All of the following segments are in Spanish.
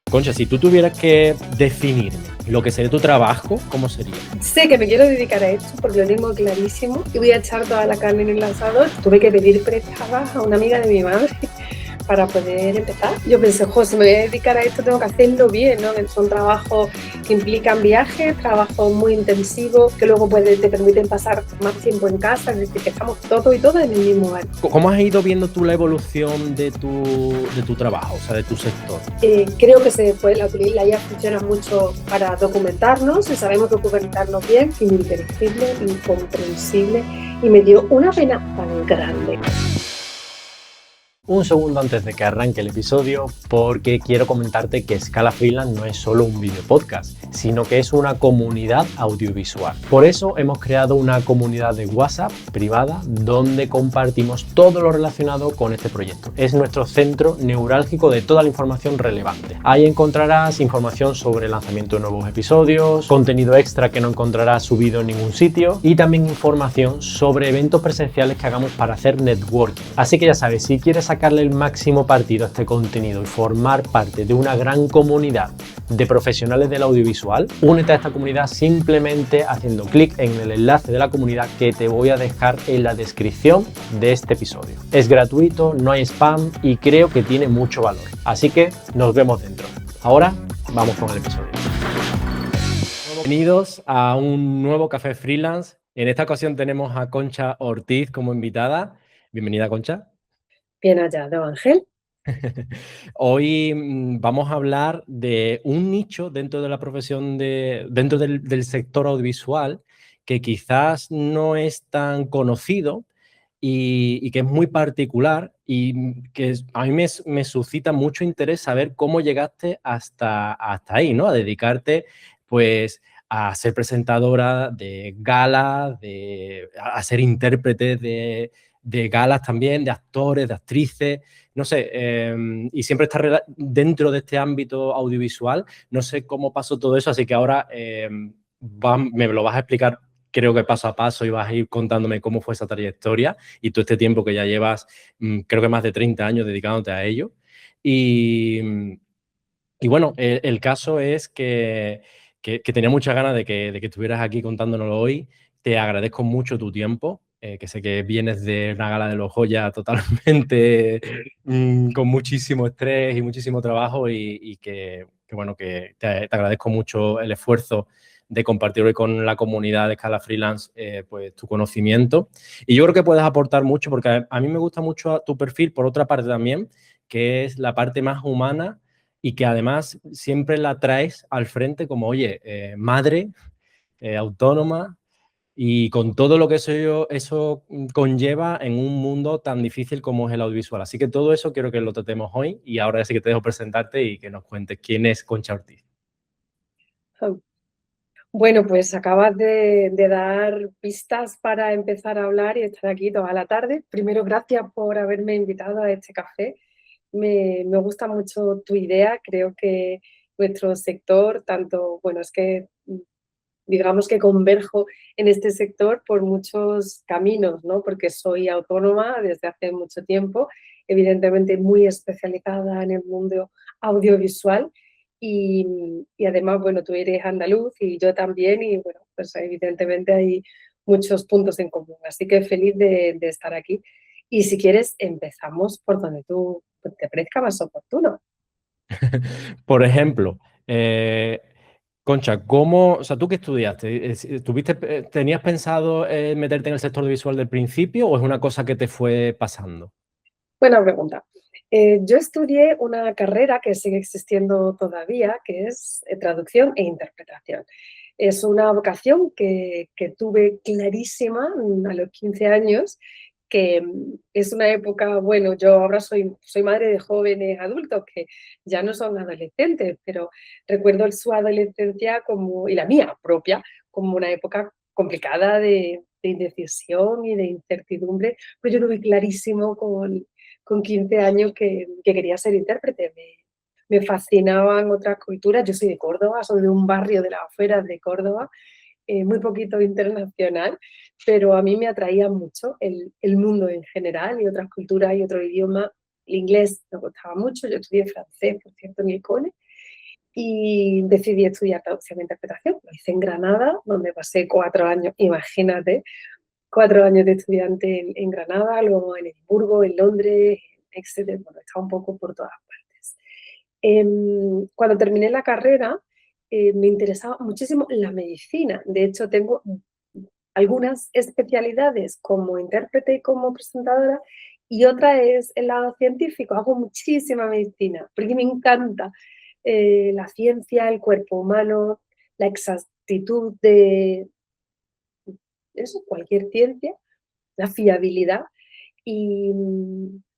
Concha, si tú tuvieras que definirme lo que sería tu trabajo, ¿cómo sería? Sé que me quiero dedicar a esto porque lo tengo clarísimo y voy a echar toda la carne en el asador. Tuve que pedir prestadas a una amiga de mi madre para poder empezar. Yo pensé, si me voy a dedicar a esto tengo que hacerlo bien, ¿no? Son trabajos que implican viajes, trabajos muy intensivos, que luego te permiten pasar más tiempo en casa, es decir, que estamos todos y todas en el mismo lugar. ¿Cómo has ido viendo tú la evolución de tu trabajo, o sea, de tu sector? Creo que la IA funciona mucho para documentarnos, y sabemos documentarnos bien, ininteligible, incomprensible, y me dio una pena tan grande. Un segundo antes de que arranque el episodio, porque quiero comentarte que Scala Freelance no es solo un video podcast, sino que es una comunidad audiovisual. Por eso hemos creado una comunidad de WhatsApp privada donde compartimos todo lo relacionado con este proyecto. Es nuestro centro neurálgico de toda la información relevante. Ahí encontrarás información sobre el lanzamiento de nuevos episodios, contenido extra que no encontrarás subido en ningún sitio y también información sobre eventos presenciales que hagamos para hacer networking. Así que ya sabes, si quieres sacarle el máximo partido a este contenido y formar parte de una gran comunidad de profesionales del audiovisual, únete a esta comunidad simplemente haciendo clic en el enlace de la comunidad que te voy a dejar en la descripción de este episodio. Es gratuito, no hay spam y creo que tiene mucho valor. Así que nos vemos dentro. Ahora vamos con el episodio. Bienvenidos a un nuevo Café Freelance. En esta ocasión tenemos a Concha Ortiz como invitada. Bienvenida, Concha. Bien hallado, Ángel. Hoy vamos a hablar de un nicho dentro de la profesión, dentro del sector audiovisual, que quizás no es tan conocido y que es muy particular y que a mí me suscita mucho interés saber cómo llegaste hasta ahí, ¿no? A dedicarte, pues, a ser presentadora de galas, a ser intérprete de galas también, de actores, de actrices, no sé, y siempre estar dentro de este ámbito audiovisual. No sé cómo pasó todo eso, así que ahora me lo vas a explicar, creo que paso a paso, y vas a ir contándome cómo fue esa trayectoria y todo este tiempo que ya llevas, creo que más de 30 años dedicándote a ello. Y bueno, el caso es que tenía muchas ganas de que estuvieras aquí contándonoslo hoy. Te agradezco mucho tu tiempo, que sé que vienes de una gala de los Goya totalmente con muchísimo estrés y muchísimo trabajo y bueno, que te agradezco mucho el esfuerzo de compartir hoy con la comunidad de Scala Freelance pues tu conocimiento. Y yo creo que puedes aportar mucho porque a mí me gusta mucho tu perfil, por otra parte también, que es la parte más humana y que además siempre la traes al frente como, oye, madre, autónoma y con todo lo que eso conlleva en un mundo tan difícil como es el audiovisual. Así que todo eso quiero que lo tratemos hoy y ahora sí que te dejo presentarte y que nos cuentes quién es Concha Ortiz. Bueno, pues acabas de dar pistas para empezar a hablar y estar aquí toda la tarde. Primero, gracias por haberme invitado a este café. Me gusta mucho tu idea. Creo que nuestro sector, es que digamos que converjo en este sector por muchos caminos, ¿no? Porque soy autónoma desde hace mucho tiempo, evidentemente muy especializada en el mundo audiovisual y además, bueno, tú eres andaluz y yo también y, bueno, pues evidentemente hay muchos puntos en común. Así que feliz de estar aquí. Y si quieres, empezamos por donde tú te parezca más oportuno. Por ejemplo, Concha, o sea, ¿tú qué estudiaste? ¿Tenías pensado meterte en el sector audiovisual del principio o es una cosa que te fue pasando? Buena pregunta. Yo estudié una carrera que sigue existiendo todavía, que es traducción e interpretación. Es una vocación que tuve clarísima a los 15 años, que es una época, bueno, yo ahora soy madre de jóvenes adultos que ya no son adolescentes, pero recuerdo su adolescencia y la mía propia como una época complicada de indecisión y de incertidumbre, pero yo lo vi clarísimo con 15 años que quería ser intérprete. Me fascinaban otras culturas. Yo soy de Córdoba, soy de un barrio de las afueras de Córdoba, muy poquito internacional, pero a mí me atraía mucho el mundo en general y otras culturas y otro idioma. El inglés me gustaba mucho, yo estudié francés, por cierto, en el cole, y decidí estudiar traducción e interpretación. Lo hice en Granada, donde pasé 4 años, imagínate, 4 años de estudiante en Granada, luego en Edimburgo, en Londres, en Exeter, bueno, estaba un poco por todas partes. Cuando terminé la carrera, me interesaba muchísimo la medicina. De hecho, tengo algunas especialidades como intérprete y como presentadora, y otra es el lado científico. Hago muchísima medicina porque me encanta la ciencia, el cuerpo humano, la exactitud de eso, cualquier ciencia, la fiabilidad, y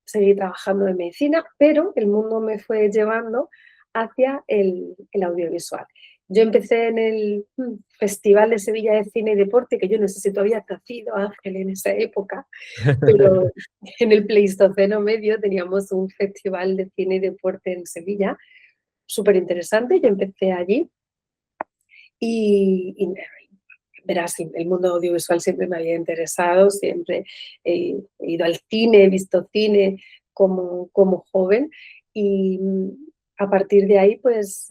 seguí trabajando en medicina, pero el mundo me fue llevando hacia el audiovisual. Yo empecé en el Festival de Sevilla de Cine y Deporte, que yo no sé si tú habías nacido, Ángel, en esa época, pero en el Pleistoceno medio teníamos un festival de cine y deporte en Sevilla, súper interesante. Yo empecé allí y verás, el mundo audiovisual siempre me había interesado, siempre he ido al cine, he visto cine como joven, y a partir de ahí pues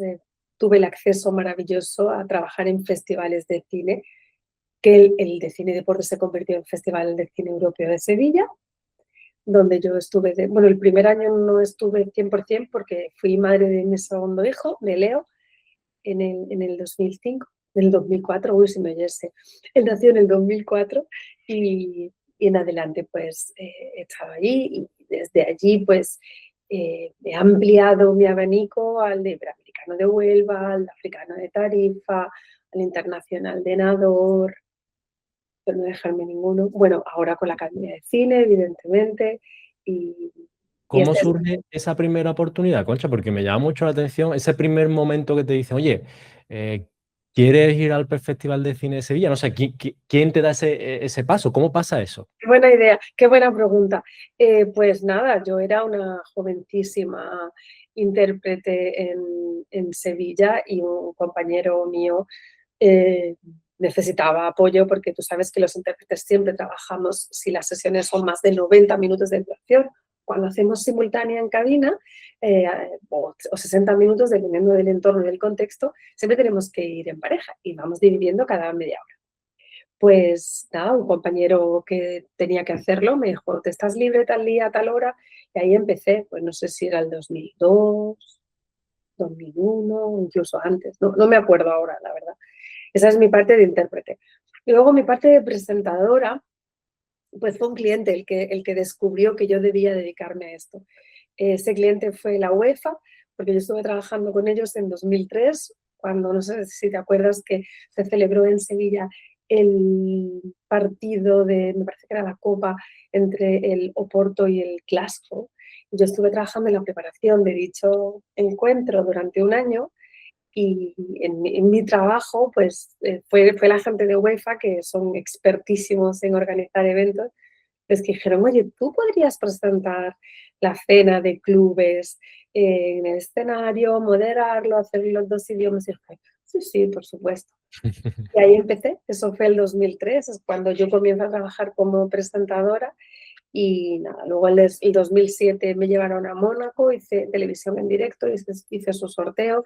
tuve el acceso maravilloso a trabajar en festivales de cine, que el de cine y deporte se convirtió en Festival de Cine Europeo de Sevilla, donde yo estuve, bueno, el primer año no estuve 100% porque fui madre de mi segundo hijo, de Leo, en el 2005, en el 2004, uy, si me oyese. Él nació en el 2004 y en adelante pues he estado allí, y desde allí pues he ampliado mi abanico al de Iberoamericano de Huelva, al africano de Tarifa, al internacional de Nador, pero no dejarme ninguno. Bueno, ahora con la Academia de Cine, evidentemente, y, y ¿Cómo este es surge esa primera oportunidad, Concha? Porque me llama mucho la atención ese primer momento que te dicen, oye, eh, ¿quieres ir al Festival de Cine de Sevilla? No sé, ¿quién te da ese paso? ¿Cómo pasa eso? Qué buena idea, qué buena pregunta. Pues nada, yo era una jovencísima intérprete en Sevilla, y un compañero mío eh, necesitaba apoyo, porque tú sabes que los intérpretes siempre trabajamos, si las sesiones son más de 90 minutos de duración, cuando hacemos simultánea en cabina, o 60 minutos, dependiendo del entorno y del contexto, siempre tenemos que ir en pareja y vamos dividiendo cada media hora. Pues nada, un compañero que tenía que hacerlo me dijo, ¿te estás libre tal día, tal hora? Y ahí empecé, pues no sé si era el 2002, 2001, incluso antes, no me acuerdo ahora, la verdad. Esa es mi parte de intérprete. Y luego mi parte de presentadora, pues fue un cliente el que descubrió que yo debía dedicarme a esto. Ese cliente fue la UEFA, porque yo estuve trabajando con ellos en 2003, cuando, no sé si te acuerdas, que se celebró en Sevilla el partido me parece que era la Copa, entre el Oporto y el Glasgow. Yo estuve trabajando en la preparación de dicho encuentro durante un año, y en mi trabajo pues fue la gente de UEFA, que son expertísimos en organizar eventos, les dijeron, oye, ¿tú podrías presentar la cena de clubes en el escenario, moderarlo, hacer los dos idiomas? Y yo, sí, sí, por supuesto. Y ahí empecé, eso fue el 2003, es cuando yo comienzo a trabajar como presentadora. Y nada, luego el 2007 me llevaron a Mónaco, hice televisión en directo, hice su sorteo,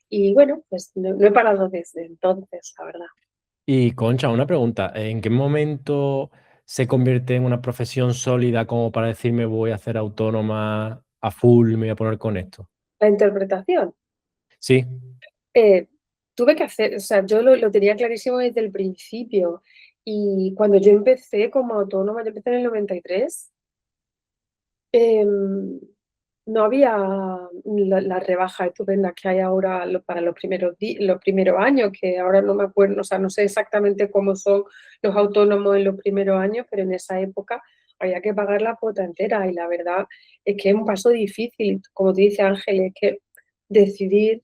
y bueno, pues no he parado desde entonces, la verdad. Y Concha, una pregunta, ¿en qué momento se convierte en una profesión sólida como para decirme voy a hacer autónoma a full, me voy a poner con esto? La interpretación. Sí. eh, tuve que hacer, o sea, yo lo tenía clarísimo desde el principio. Y cuando yo empecé como autónoma, yo empecé en el 93, no había la rebaja estupenda que hay ahora para los primeros años, que ahora no me acuerdo, o sea, no sé exactamente cómo son los autónomos en los primeros años, pero en esa época había que pagar la cuota entera, y la verdad es que es un paso difícil, como te dice Ángel, es que decidir,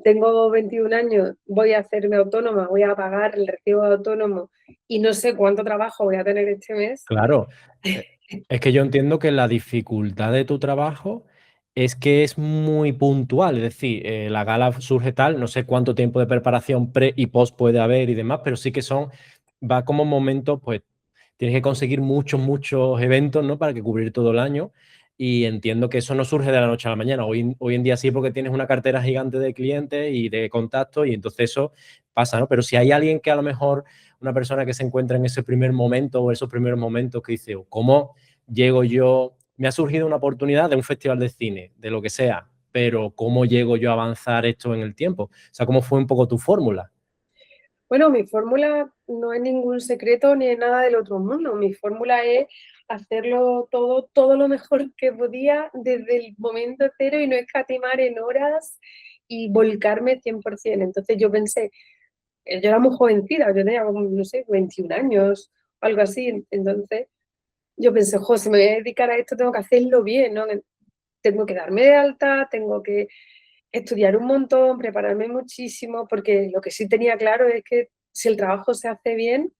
tengo 21 años, voy a hacerme autónoma, voy a pagar el recibo de autónomo y no sé cuánto trabajo voy a tener este mes. Claro, es que yo entiendo que la dificultad de tu trabajo es que es muy puntual, es decir, la gala surge tal, no sé cuánto tiempo de preparación pre y post puede haber y demás, pero sí que va como momentos, pues tienes que conseguir muchos eventos, ¿no? Para que cubrir todo el año. y entiendo que eso no surge de la noche a la mañana. Hoy en día sí, porque tienes una cartera gigante de clientes y de contactos y entonces eso pasa, ¿no? Pero si hay alguien que a lo mejor, una persona que se encuentra en ese primer momento o esos primeros momentos que dice, ¿cómo llego yo? Me ha surgido una oportunidad de un festival de cine, de lo que sea, pero ¿cómo llego yo a avanzar esto en el tiempo? O sea, ¿cómo fue un poco tu fórmula? Bueno, mi fórmula no es ningún secreto ni es nada del otro mundo. Mi fórmula es hacerlo todo lo mejor que podía desde el momento cero y no escatimar en horas y volcarme 100%. Entonces yo pensé, yo era muy jovencita, yo tenía como, no sé, 21 años o algo así. Entonces yo pensé, jo, si me voy a dedicar a esto tengo que hacerlo bien, ¿no? Tengo que darme de alta, tengo que estudiar un montón, prepararme muchísimo, porque lo que sí tenía claro es que si el trabajo se hace bien,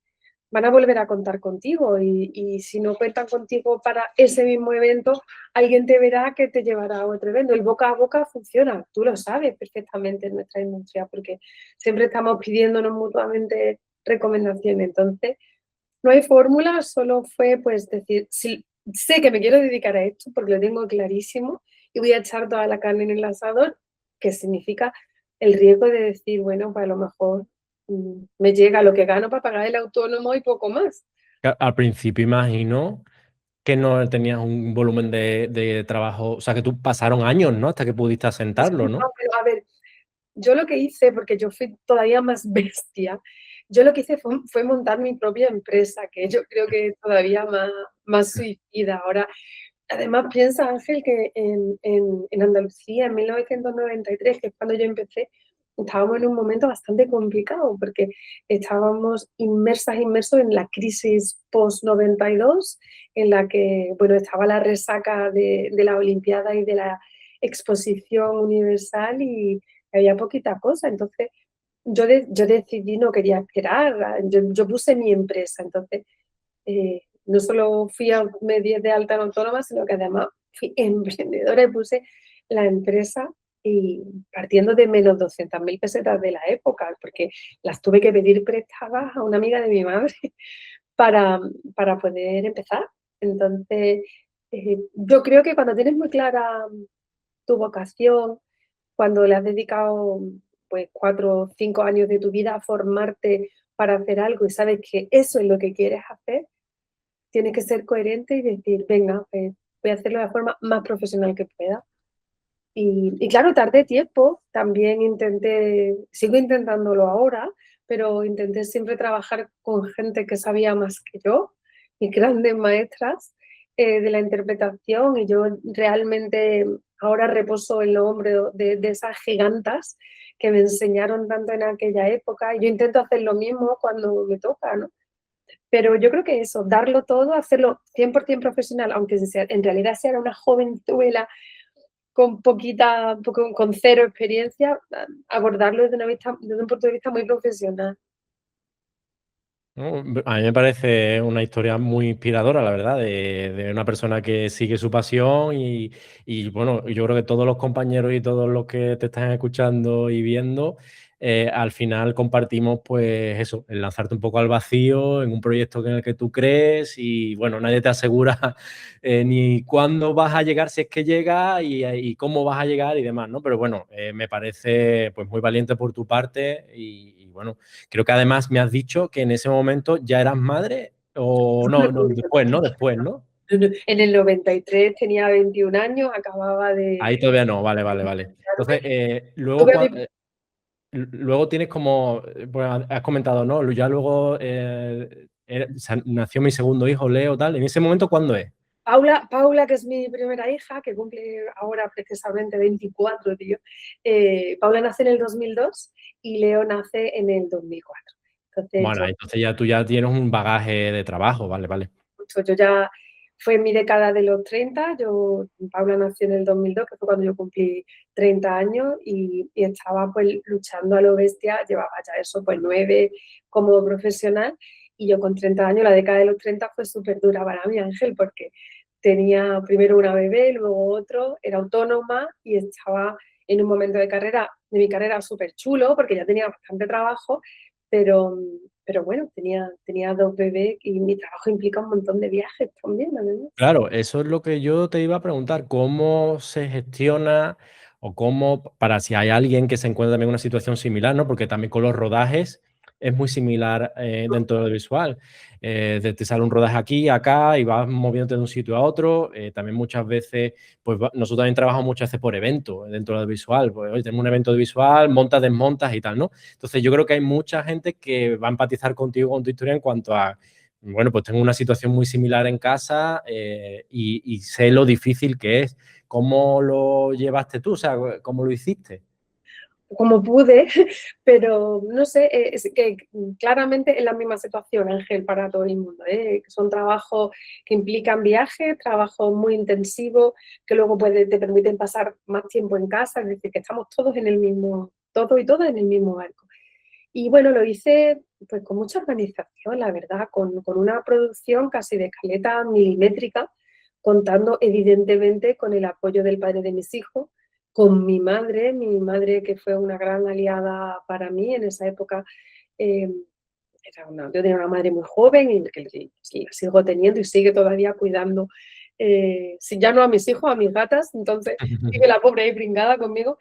van a volver a contar contigo y si no cuentan contigo para ese mismo evento, alguien te verá que te llevará a otro evento. El boca a boca funciona, tú lo sabes perfectamente en nuestra industria, porque siempre estamos pidiéndonos mutuamente recomendaciones. Entonces, no hay fórmula, solo fue pues decir, sí, sé que me quiero dedicar a esto porque lo tengo clarísimo y voy a echar toda la carne en el asador, que significa el riesgo de decir, bueno, pues a lo mejor me llega lo que gano para pagar el autónomo y poco más. Al principio imagino que no tenías un volumen de trabajo, o sea, que tú pasaron años, ¿no? Hasta que pudiste asentarlo, No, ¿no? pero a ver, yo lo que hice, porque yo fui todavía más bestia, yo lo que hice fue montar mi propia empresa, que yo creo que es todavía más suicida. Ahora, además, piensa, Ángel, que en Andalucía, en 1993, que es cuando yo empecé, estábamos en un momento bastante complicado porque estábamos inmersos en la crisis post-92, en la que, bueno, estaba la resaca de la Olimpiada y de la exposición universal y había poquita cosa. Entonces, yo decidí, no quería esperar, yo puse mi empresa. Entonces, no solo me di de alta en autónoma, sino que además fui emprendedora y puse la empresa y partiendo de menos 200.000 pesetas de la época, porque las tuve que pedir prestadas a una amiga de mi madre para, para poder empezar. Entonces, yo creo que cuando tienes muy clara tu vocación, cuando le has dedicado pues 4 o 5 años de tu vida a formarte para hacer algo y sabes que eso es lo que quieres hacer, tienes que ser coherente y decir, venga, pues voy a hacerlo de la forma más profesional que pueda. Y claro, tardé tiempo, también sigo intentándolo ahora, pero intenté siempre trabajar con gente que sabía más que yo, y grandes maestras de la interpretación, y yo realmente ahora reposo en los hombros de esas gigantas que me enseñaron tanto en aquella época, y yo intento hacer lo mismo cuando me toca, ¿no? Pero yo creo que eso, darlo todo, hacerlo 100% profesional, aunque en realidad sea una jovenzuela con cero experiencia, abordarlo desde un punto de vista muy profesional. ¿No? A mí me parece una historia muy inspiradora, la verdad, de una persona que sigue su pasión y, bueno, yo creo que todos los compañeros y todos los que te están escuchando y viendo, al final compartimos pues eso, el lanzarte un poco al vacío en un proyecto en el que tú crees y bueno, nadie te asegura ni cuándo vas a llegar, si es que llega y cómo vas a llegar y demás, ¿no? Pero bueno, me parece pues muy valiente por tu parte y bueno, creo que además me has dicho que en ese momento ya eras madre o no, después, ¿no? Después, ¿no? En el 93 tenía 21 años, acababa de... Ahí todavía no, vale, vale, vale. Entonces, luego, Tuve a mi luego tienes como, pues has comentado, ¿no? Ya luego nació mi segundo hijo, Leo, tal. ¿En ese momento cuándo es? Paula, que es mi primera hija, que cumple ahora precisamente 24, tío. Paula nace en el 2002 y Leo nace en el 2004. Entonces Bueno, yo entonces ya tú ya tienes un bagaje de trabajo, vale, vale. Yo ya fue en mi década de los 30, Paula nació en el 2002, que fue cuando yo cumplí 30 años y estaba pues luchando a lo bestia, llevaba ya eso pues 9 como profesional y yo con 30 años, la década de los 30 fue súper dura para mí, Ángel, porque tenía primero una bebé, luego otro, era autónoma y estaba en un momento de mi carrera súper chulo, porque ya tenía bastante trabajo, pero, pero bueno, tenía 2 bebés y mi trabajo implica un montón de viajes también, además. Claro, eso es lo que yo te iba a preguntar, ¿cómo se gestiona o cómo, para si hay alguien que se encuentra también en una situación similar, ¿no? Porque también con los rodajes es muy similar dentro del visual. Te sale un rodaje aquí, acá y vas moviéndote de un sitio a otro. También muchas veces, pues nosotros también trabajamos muchas veces por evento dentro del visual. Pues hoy tenemos un evento de visual, montas, desmontas y tal, ¿no? Entonces yo creo que hay mucha gente que va a empatizar contigo, con tu historia en cuanto a bueno, pues tengo una situación muy similar en casa y sé lo difícil que es. ¿Cómo lo llevaste tú? O sea, ¿cómo lo hiciste? Como pude, pero no sé, es que claramente es la misma situación, Ángel, para todo el mundo. Son trabajos que implican viajes, trabajos muy intensivos, que luego te permiten pasar más tiempo en casa, es decir, que estamos todos en el mismo, todos y todas en el mismo barco. Y bueno, lo hice pues con mucha organización, la verdad, con una producción casi de escaleta milimétrica, contando evidentemente con el apoyo del padre de mis hijos, con mi madre que fue una gran aliada para mí en esa época. eh, yo tenía una madre muy joven y que la sigo teniendo y sigue todavía cuidando, si ya no a mis hijos, a mis gatas, entonces sigue la pobre ahí pringada conmigo,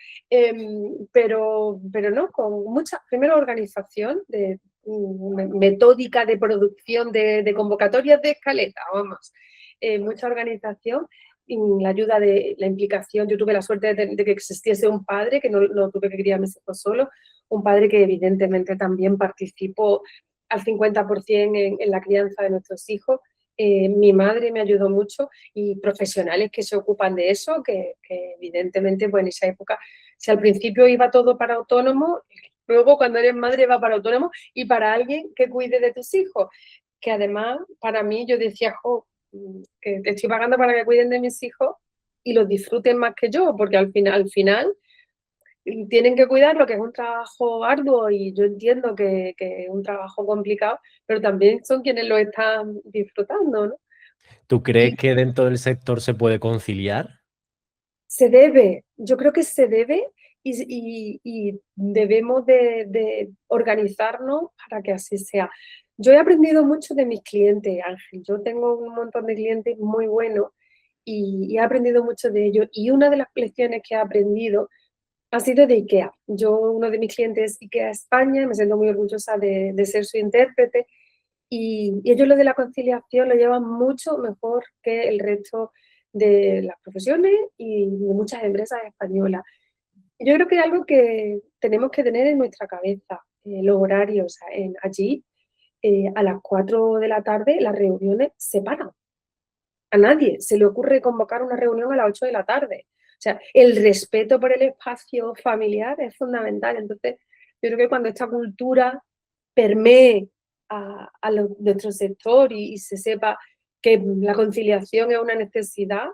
pero no, con mucha, primero organización, metódica de producción de convocatorias de escaleta, vamos, mucha organización y la ayuda de la implicación. Yo tuve la suerte de que existiese un padre, que no tuve que criar a mis hijos solo, un padre que evidentemente también participó al 50% en la crianza de nuestros hijos. Mi madre me ayudó mucho y profesionales que se ocupan de eso, que evidentemente pues en esa época, si al principio iba todo para autónomo, luego cuando eres madre va para autónomo y para alguien que cuide de tus hijos, que además para mí yo decía, jo, que te estoy pagando para que cuiden de mis hijos y los disfruten más que yo, porque al final tienen que cuidar lo que es un trabajo arduo y yo entiendo que es un trabajo complicado, pero también son quienes lo están disfrutando, ¿no? ¿Tú Y crees que dentro del sector se puede conciliar? se debe, yo creo que se debe y debemos de organizarnos para que así sea. Yo he aprendido mucho de mis clientes, Ángel. Yo tengo un montón de clientes muy buenos y he aprendido mucho de ellos. Y una de las lecciones que he aprendido ha sido de IKEA. Uno de mis clientes es IKEA España, me siento muy orgullosa de ser su intérprete y ellos lo de la conciliación lo llevan mucho mejor que el resto de las profesiones y de muchas empresas españolas. Yo creo que es algo que tenemos que tener en nuestra cabeza, los horarios. Allí, a las 4 de la tarde, las reuniones se paran. A nadie se le ocurre convocar una reunión a las 8 de la tarde. O sea, el respeto por el espacio familiar es fundamental. Entonces, yo creo que cuando esta cultura permee nuestro sector y se sepa que la conciliación es una necesidad,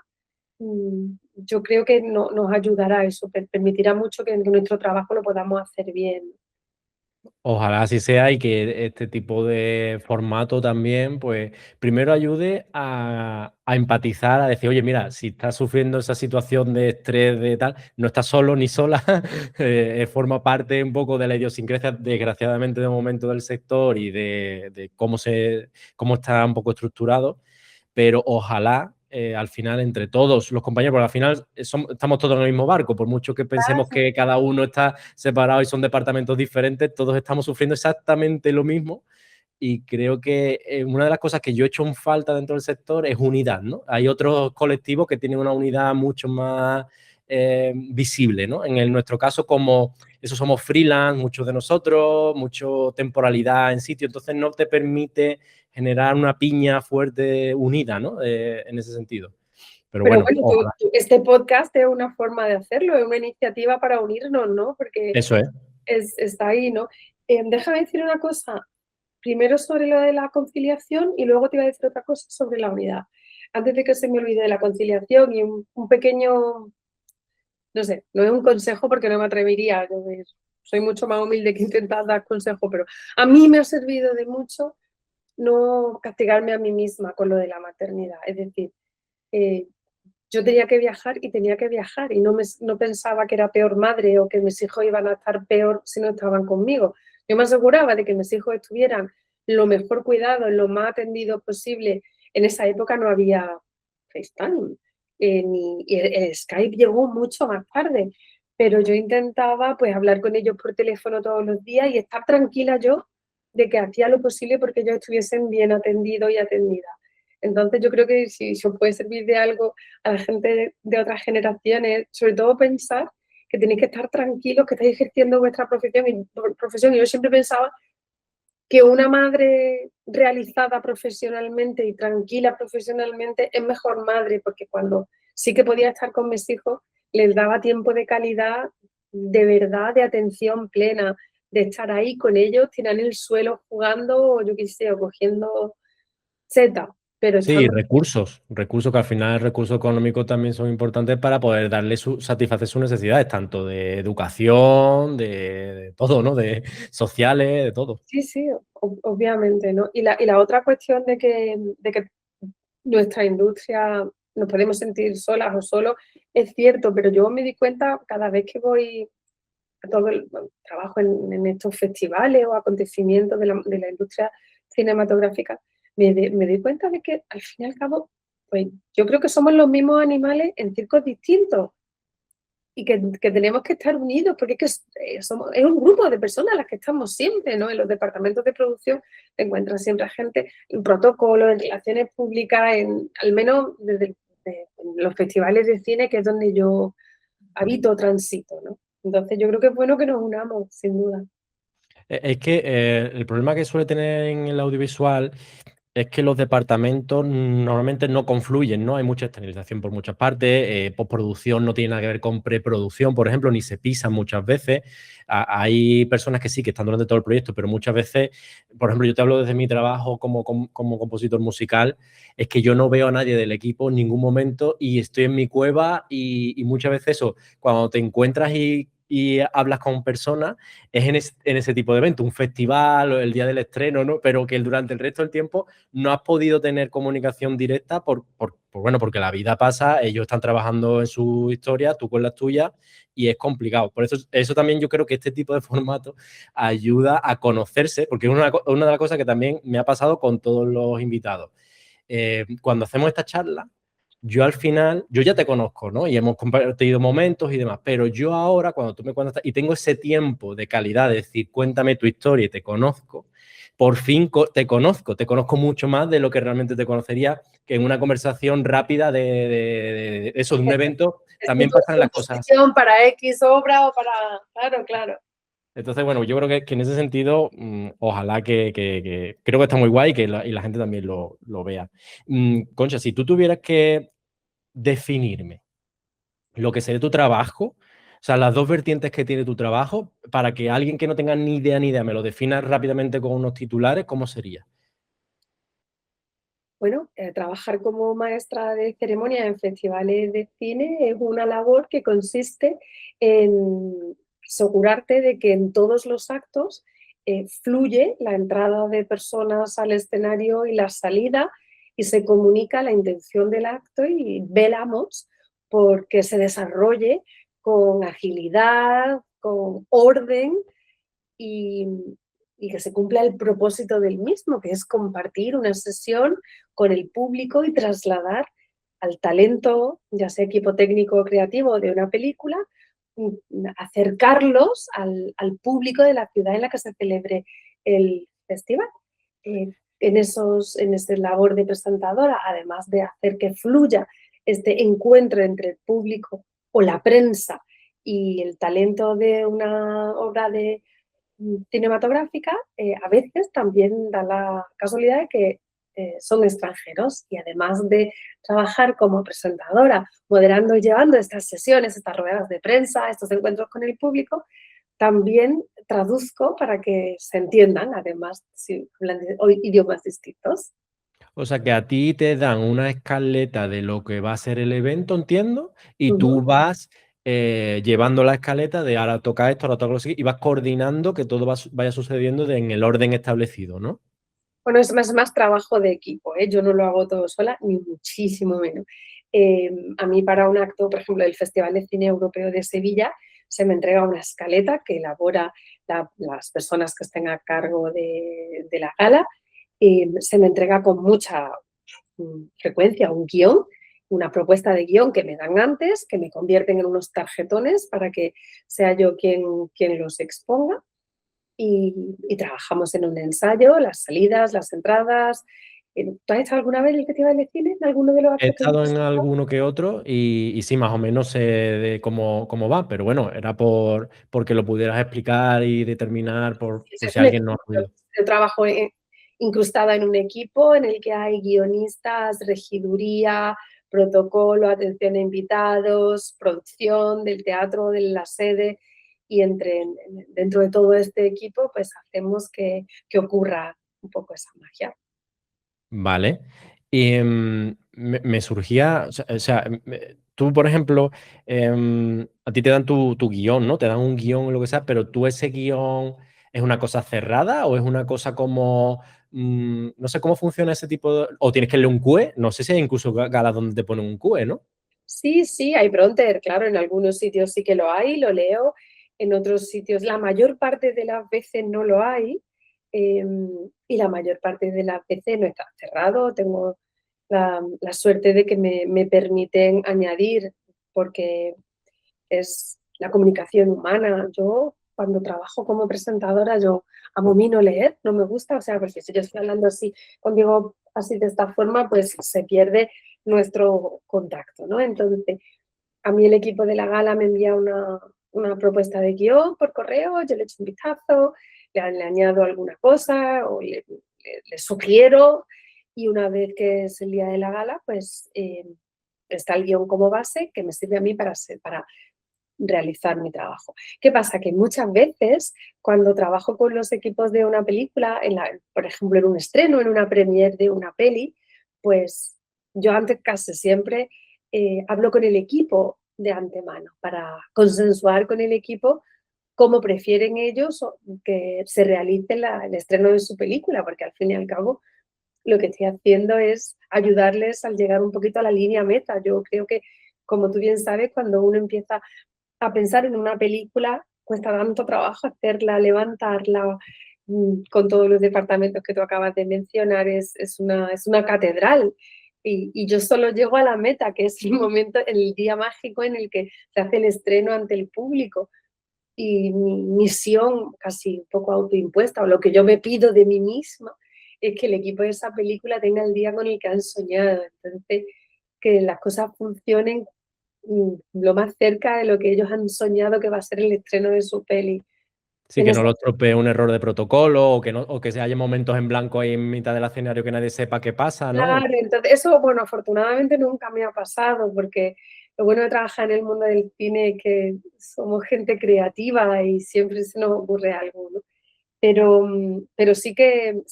yo creo que nos ayudará a eso, permitirá mucho que nuestro trabajo lo podamos hacer bien. Ojalá así sea y que este tipo de formato también, pues, primero ayude a empatizar, a decir, oye, mira, si estás sufriendo esa situación de estrés, de tal, no estás solo ni sola, forma parte un poco de la idiosincrasia, desgraciadamente, de momento del sector y de cómo está un poco estructurado, pero ojalá al final entre todos los compañeros, porque al final estamos todos en el mismo barco, por mucho que pensemos que cada uno está separado y son departamentos diferentes, todos estamos sufriendo exactamente lo mismo y creo que una de las cosas que yo he hecho en falta dentro del sector es unidad, ¿no? Hay otros colectivos que tienen una unidad mucho más visible, ¿no? Nuestro caso, como eso somos freelance, muchos de nosotros, mucho temporalidad en sitio, entonces no te permite generar una piña fuerte unida, ¿no? En ese sentido. Pero Pero bueno, bueno, ojalá. este podcast es una forma de hacerlo, es una iniciativa para unirnos, ¿no? Porque Eso es. está ahí, ¿no? Déjame decir una cosa, primero sobre lo de la conciliación y luego te iba a decir otra cosa sobre la unidad. Antes de que se me olvide de la conciliación y un pequeño, no sé, no es un consejo porque no me atrevería, soy mucho más humilde que intentar dar consejo, pero a mí me ha servido de mucho no castigarme a mí misma con lo de la maternidad. Es decir, eh, yo tenía que viajar y tenía que viajar y no pensaba que era peor madre o que mis hijos iban a estar peor si no estaban conmigo. Yo me aseguraba de que mis hijos estuvieran lo mejor cuidado, lo más atendido posible. En esa época no había FaceTime, y el Skype llegó mucho más tarde, pero yo intentaba pues hablar con ellos por teléfono todos los días y estar tranquila yo de que hacía lo posible porque ellos estuviesen bien atendidos y atendidas. Entonces yo creo que si os puede servir de algo a la gente de otras generaciones, sobre todo pensar que tenéis que estar tranquilos, que estáis ejerciendo vuestra profesión. Y yo siempre pensaba que una madre realizada profesionalmente y tranquila profesionalmente es mejor madre, porque cuando sí que podía estar con mis hijos, les daba tiempo de calidad, de verdad, de atención plena, de estar ahí con ellos, tirar en el suelo jugando, o yo qué sé, o cogiendo setas, pero Sí, estando... recursos que al final recursos económicos también son importantes para poder satisfacer sus necesidades, tanto de educación, de todo, ¿no? De sociales, de todo. Sí, sí, obviamente, ¿no? Y la otra cuestión de que nuestra industria nos podemos sentir solas o solos, es cierto, pero yo me di cuenta cada vez que voy a todo el bueno, trabajo en estos festivales o acontecimientos de la industria cinematográfica, me di cuenta de que al fin y al cabo, pues yo creo que somos los mismos animales en circos distintos y que tenemos que estar unidos, porque es un grupo de personas las que estamos siempre, ¿no? En los departamentos de producción te encuentras siempre a gente en protocolo, en relaciones públicas, al menos en los festivales de cine, que es donde yo habito, transito, ¿no? Entonces yo creo que es bueno que nos unamos, sin duda. Es que el problema que suele tener en el audiovisual es que los departamentos normalmente no confluyen, ¿no? Hay mucha externalización por muchas partes, postproducción no tiene nada que ver con preproducción, por ejemplo, ni se pisan muchas veces. Hay personas que sí, que están durante todo el proyecto, pero muchas veces, por ejemplo, yo te hablo desde mi trabajo como compositor musical, es que yo no veo a nadie del equipo en ningún momento y estoy en mi cueva y muchas veces eso, cuando te encuentras y hablas con personas, es en ese tipo de evento, un festival o el día del estreno, ¿no? Pero que durante el resto del tiempo no has podido tener comunicación directa bueno, porque la vida pasa, ellos están trabajando en su historia, tú con las tuyas, y es complicado. Por eso también yo creo que este tipo de formato ayuda a conocerse, porque es una de las cosas que también me ha pasado con todos los invitados. Cuando hacemos esta charla, yo al final, yo ya te conozco, ¿no? Y hemos compartido momentos y demás, pero yo ahora, cuando tú me cuentas, y tengo ese tiempo de calidad, de decir, cuéntame tu historia y te conozco, por fin te conozco mucho más de lo que realmente te conocería que en una conversación rápida de eso, de un evento, también Escucho pasan su las cosas. posición para X obra o para... Claro, claro. Entonces, bueno, yo creo que en ese sentido, ojalá creo que está muy guay y la gente también lo vea. Concha, si tú tuvieras que definirme lo que sería tu trabajo, o sea, las dos vertientes que tiene tu trabajo, para que alguien que no tenga ni idea me lo defina rápidamente con unos titulares, ¿cómo sería? Bueno, trabajar como maestra de ceremonia en festivales de cine es una labor que consiste en asegurarte de que en todos los actos fluye la entrada de personas al escenario y la salida, y se comunica la intención del acto y velamos porque se desarrolle con agilidad, con orden, y, y que se cumpla el propósito del mismo, que es compartir una sesión con el público y trasladar al talento, ya sea equipo técnico o creativo de una película, acercarlos al público de la ciudad en la que se celebre el festival. En esta labor de presentadora, además de hacer que fluya este encuentro entre el público o la prensa y el talento de una obra de cinematográfica, a veces también da la casualidad de que son extranjeros, y además de trabajar como presentadora, moderando y llevando estas sesiones, estas ruedas de prensa, estos encuentros con el público, también traduzco para que se entiendan, además, si hablan idiomas distintos. O sea, que a ti te dan una escaleta de lo que va a ser el evento, entiendo, y Uh tú -huh. vas llevando la escaleta de ahora toca esto, ahora toca lo siguiente, y vas coordinando que todo vaya sucediendo en el orden establecido, ¿no? Bueno, es más trabajo de equipo, ¿eh? Yo no lo hago todo sola, ni muchísimo menos. A mí, para un acto, por ejemplo, del Festival de Cine Europeo de Sevilla, se me entrega una escaleta que elabora las personas que estén a cargo de la gala, se me entrega con mucha frecuencia un guión, una propuesta de guión que me dan antes, que me convierten en unos tarjetones para que sea yo quien los exponga. Y trabajamos en un ensayo, las salidas, las entradas. ¿Tú has estado alguna vez en el Festival de Cine, en alguno de los He actos que estado hemos en hecho? alguno que otro y sí, más o menos sé de cómo va, pero bueno, era porque lo pudieras explicar y determinar por Es si un alguien no equipo. ha oído. Yo trabajo incrustada en un equipo en el que hay guionistas, regiduría, protocolo, atención a invitados, producción del teatro, de la sede, y dentro de todo este equipo pues hacemos que ocurra un poco esa magia. Vale. Y, me surgía, o sea, tú, por ejemplo, a ti te dan tu guión, ¿no? Te dan un guión o lo que sea, pero tú ese guión, ¿es una cosa cerrada o es una cosa como, no sé cómo funciona ese tipo de o tienes que leer un QE? No sé si hay incluso galas donde te ponen un QE, ¿no? Sí, sí, hay pronter, claro, en algunos sitios sí que lo hay, lo leo, en otros sitios la mayor parte de las veces no lo hay, y la mayor parte de las veces no está cerrado. Tengo la suerte de que me permiten añadir, porque es la comunicación humana. Yo, cuando trabajo como presentadora, yo abomino leer, no me gusta, o sea, porque si yo estoy hablando así contigo, así de esta forma, pues se pierde nuestro contacto, ¿no? Entonces, a mí el equipo de la gala me envía una propuesta de guión por correo, yo le echo un vistazo, le añado alguna cosa o le sugiero, y una vez que es el día de la gala, pues está el guión como base que me sirve a mí para realizar mi trabajo. ¿Qué pasa? Que muchas veces cuando trabajo con los equipos de una película, por ejemplo, en un estreno, en una premiere de una peli, pues yo antes casi siempre hablo con el equipo de antemano para consensuar con el equipo cómo prefieren ellos que se realice el estreno de su película, porque al fin y al cabo lo que estoy haciendo es ayudarles al llegar un poquito a la línea meta. Yo creo que, como tú bien sabes, cuando uno empieza a pensar en una película, cuesta tanto trabajo hacerla, levantarla, con todos los departamentos que tú acabas de mencionar, es una catedral. Y yo solo llego a la meta, que es el momento, el día mágico en el que se hace el estreno ante el público. Y mi misión, casi un poco autoimpuesta, o lo que yo me pido de mí misma, es que el equipo de esa película tenga el día con el que han soñado. Entonces, que las cosas funcionen lo más cerca de lo que ellos han soñado que va a ser el estreno de su peli. Sí, En que no ese lo estropee un error de protocolo o que se haya momentos en blanco ahí en mitad del escenario que nadie sepa qué pasa, ¿no? Claro, entonces eso, bueno, afortunadamente nunca me ha pasado, porque lo bueno de trabajar en el mundo del cine es que somos gente creativa y siempre se nos ocurre algo, ¿no? Pero sí que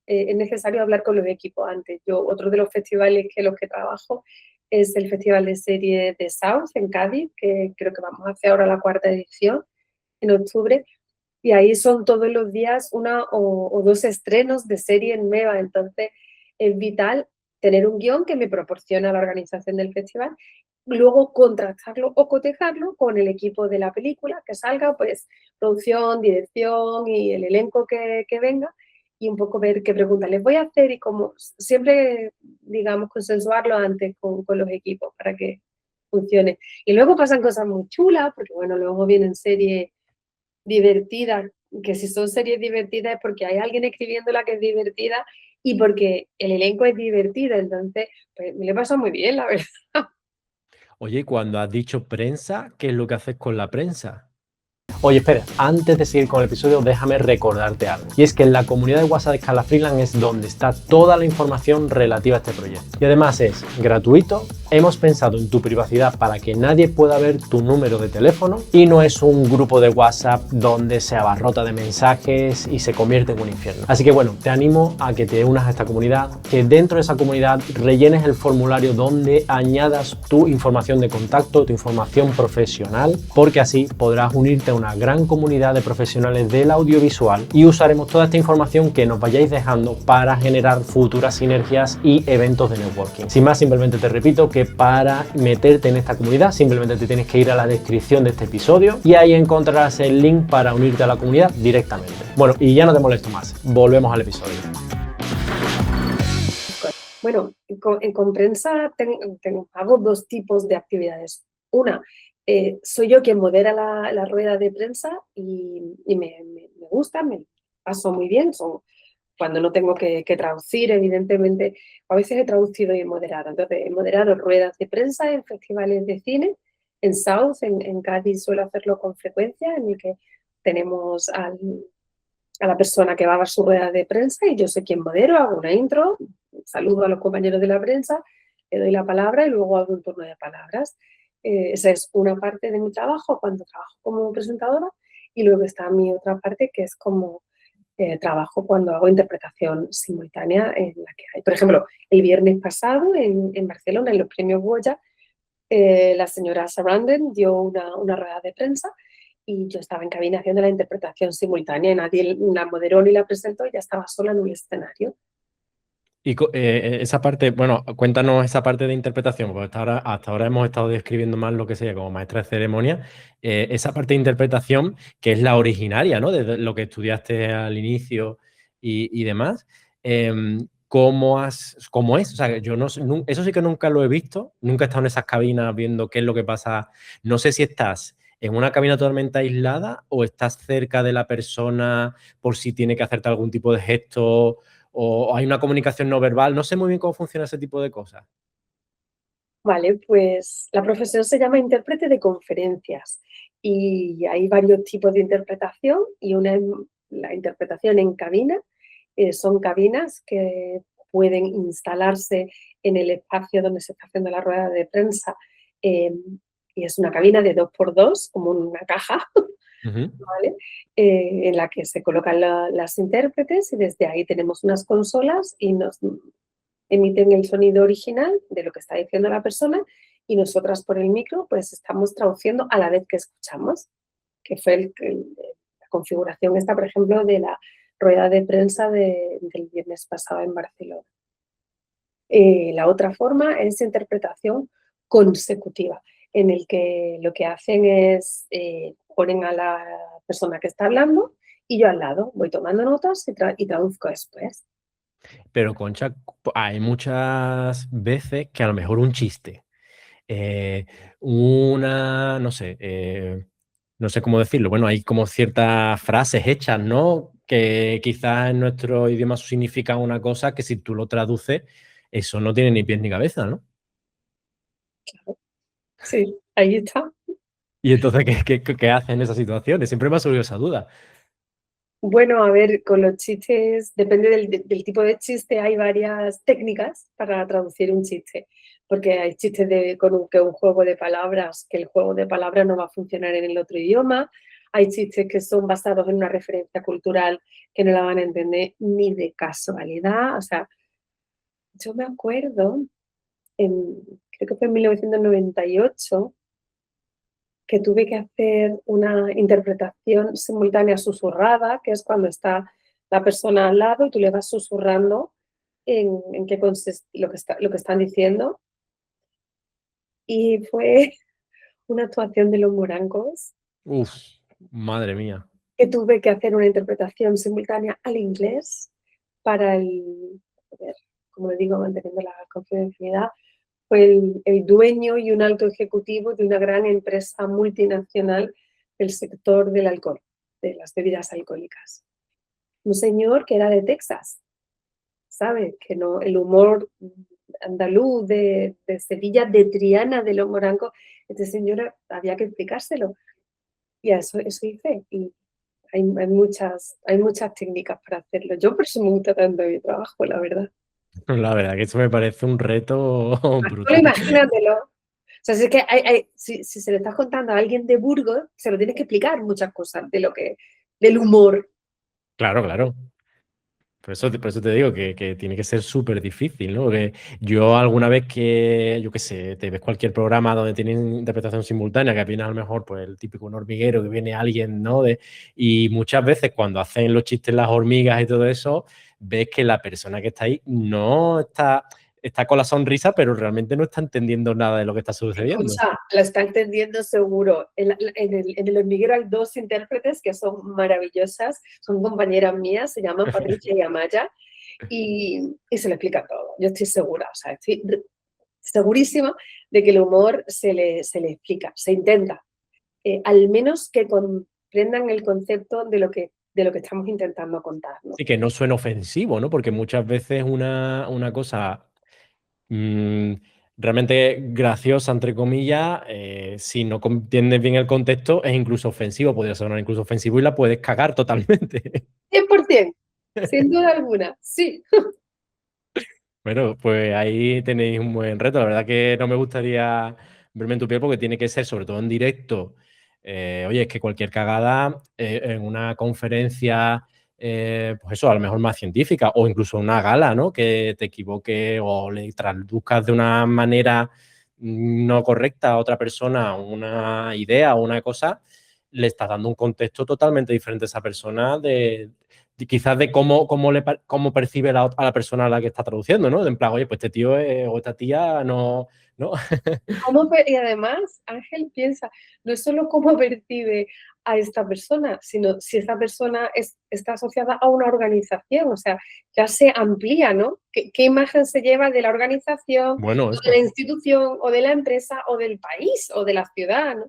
es necesario hablar con los equipos antes. Yo, otro de los festivales que los que trabajo es el Festival de Series de South en Cádiz, que creo que vamos a hacer ahora la cuarta edición en octubre, y ahí son todos los días una o dos estrenos de serie nueva. Entonces es vital tener un guión que me proporciona la organización del festival, luego contrastarlo o cotejarlo con el equipo de la película, que salga, pues producción, dirección y el elenco que venga, y un poco ver qué preguntas les voy a hacer y como siempre, digamos, consensuarlo antes con los equipos para que funcione. Y luego pasan cosas muy chulas, porque bueno, luego vienen series divertida, que si son series divertidas es porque hay alguien escribiéndola que es divertida y porque el elenco es divertido. Entonces, pues me lo pasa muy bien, la verdad. Oye, y cuando has dicho prensa, ¿qué es lo que haces con la prensa? Oye, espera, antes de seguir con el episodio, déjame recordarte algo. Y es que en la comunidad de WhatsApp de Scala Freelance es donde está toda la información relativa a este proyecto. Y además es gratuito, hemos pensado en tu privacidad para que nadie pueda ver tu número de teléfono y no es un grupo de WhatsApp donde se abarrota de mensajes y se convierte en un infierno. Así que bueno, te animo a que te unas a esta comunidad, que dentro de esa comunidad rellenes el formulario donde añadas tu información de contacto, tu información profesional, porque así podrás unirte a una una gran comunidad de profesionales del audiovisual y usaremos toda esta información que nos vayáis dejando para generar futuras sinergias y eventos de networking. Sin más, simplemente te repito que para meterte en esta comunidad simplemente te tienes que ir a la descripción de este episodio y ahí encontrarás el link para unirte a la comunidad directamente. Bueno, y ya no te molesto más, volvemos al episodio. Bueno, con prensa hago dos tipos de actividades. Una, soy yo quien modera la rueda de prensa y me gusta, me paso muy bien. Cuando no tengo que traducir, evidentemente, a veces he traducido y he moderado. Entonces, he moderado ruedas de prensa en festivales de cine, en South, en Cádiz suelo hacerlo con frecuencia, en el que tenemos a la persona que va a dar su rueda de prensa y yo soy quien modero, hago una intro, saludo a los compañeros de la prensa, le doy la palabra y luego hago un turno de palabras. Esa es una parte de mi trabajo cuando trabajo como presentadora y luego está mi otra parte que es como trabajo cuando hago interpretación simultánea en la que hay. Por ejemplo, el viernes pasado en Barcelona, en los premios Goya, la señora Sarandon dio una rueda de prensa y yo estaba en cabina haciendo la interpretación simultánea y nadie la moderó ni la presentó, ella estaba sola en un escenario. Y esa parte, bueno, cuéntanos esa parte de interpretación, porque hasta ahora hemos estado describiendo más lo que sería como maestra de ceremonia. Esa parte de interpretación, que es la originaria, ¿no? De lo que estudiaste al inicio y demás. ¿Cómo es? O sea, yo no sé, eso sí que nunca lo he visto, nunca he estado en esas cabinas viendo qué es lo que pasa. No sé si estás en una cabina totalmente aislada o estás cerca de la persona por si tiene que hacerte algún tipo de gesto o hay una comunicación no verbal. No sé muy bien cómo funciona ese tipo de cosas. Vale, pues la profesión se llama intérprete de conferencias y hay varios tipos de interpretación y la interpretación en cabina. Son cabinas que pueden instalarse en el espacio donde se está haciendo la rueda de prensa y es una cabina de 2x2, como una caja, ¿vale? En la que se colocan las intérpretes y desde ahí tenemos unas consolas y nos emiten el sonido original de lo que está diciendo la persona y nosotras por el micro pues estamos traduciendo a la vez que escuchamos, que fue la configuración esta, por ejemplo, de la rueda de prensa del viernes pasado en Barcelona. La otra forma es interpretación consecutiva, en el que lo que hacen es ponen a la persona que está hablando y yo al lado voy tomando notas y traduzco después. Pero, Concha, hay muchas veces que a lo mejor un chiste, no sé, no sé cómo decirlo. Bueno, hay como ciertas frases hechas, ¿no? Que quizás en nuestro idioma significan una cosa que si tú lo traduces, eso no tiene ni pies ni cabeza, ¿no? Claro. Sí, ahí está. Y entonces, ¿qué haces en esas situaciones? Siempre me ha surgido esa duda. Bueno, a ver, con los chistes, depende del tipo de chiste, hay varias técnicas para traducir un chiste, porque hay chistes que un juego de palabras, que el juego de palabras no va a funcionar en el otro idioma, hay chistes que son basados en una referencia cultural que no la van a entender ni de casualidad, o sea, yo me acuerdo, creo que fue en 1998, que tuve que hacer una interpretación simultánea susurrada, que es cuando está la persona al lado y tú le vas susurrando en qué consiste lo que están diciendo. Y fue una actuación de los Morancos Uf, madre mía. que tuve que hacer una interpretación simultánea al inglés para a ver, como le digo, manteniendo la confidencialidad, fue el dueño y un alto ejecutivo de una gran empresa multinacional del sector del alcohol, de las bebidas alcohólicas. Un señor que era de Texas, ¿sabe? Que no, el humor andaluz de Sevilla, de Triana, de los Morancos, este señor había que explicárselo. Y eso hice. Y hay muchas técnicas para hacerlo. Yo por eso me gusta tanto mi trabajo, la verdad. La verdad que eso me parece un reto Solo brutal. imagínatelo. O sea, si es que si se lo estás contando a alguien de Burgos, se lo tienes que explicar muchas cosas del humor. Claro, claro. Por eso te digo que tiene que ser súper difícil, ¿no? Porque yo alguna vez que, yo qué sé, te ves cualquier programa donde tienen interpretación simultánea, que viene a lo mejor pues el típico un hormiguero, que viene alguien, ¿no? Y muchas veces cuando hacen los chistes las hormigas y todo eso, ves que la persona que está ahí no está con la sonrisa, pero realmente no está entendiendo nada de lo que está sucediendo. Escucha, la está entendiendo seguro. En el hormiguero hay dos intérpretes que son maravillosas, son compañeras mías, se llaman Patricia y Amaya, y se lo explica todo. Yo estoy segura, o sea, estoy segurísima de que el humor se le explica, se intenta, al menos que comprendan el concepto de lo que estamos intentando contar, ¿no? Y que no suene ofensivo, ¿no? Porque muchas veces una cosa mm, realmente graciosa, entre comillas, si no entiendes bien el contexto, es incluso ofensivo, podría sonar incluso ofensivo y la puedes cagar totalmente. 100%, sin duda alguna, sí. Bueno, pues ahí tenéis un buen reto. La verdad que no me gustaría verme en tu piel porque tiene que ser, sobre todo en directo. Oye, es que cualquier cagada en una conferencia, pues eso, a lo mejor más científica o incluso una gala, ¿no? Que te equivoque o le traduzcas de una manera no correcta a otra persona una idea o una cosa, le estás dando un contexto totalmente diferente a esa persona quizás de cómo percibe a la persona a la que está traduciendo, ¿no? De en plan, oye, pues este tío o esta tía no, ¿no? Y además, Ángel piensa, no es solo cómo percibe a esta persona, sino si esta persona está asociada a una organización, o sea, ya se amplía, ¿no? ¿Qué imagen se lleva de la organización, Bueno, o de la eso. institución, o de la empresa, o del país, o de la ciudad, ¿no?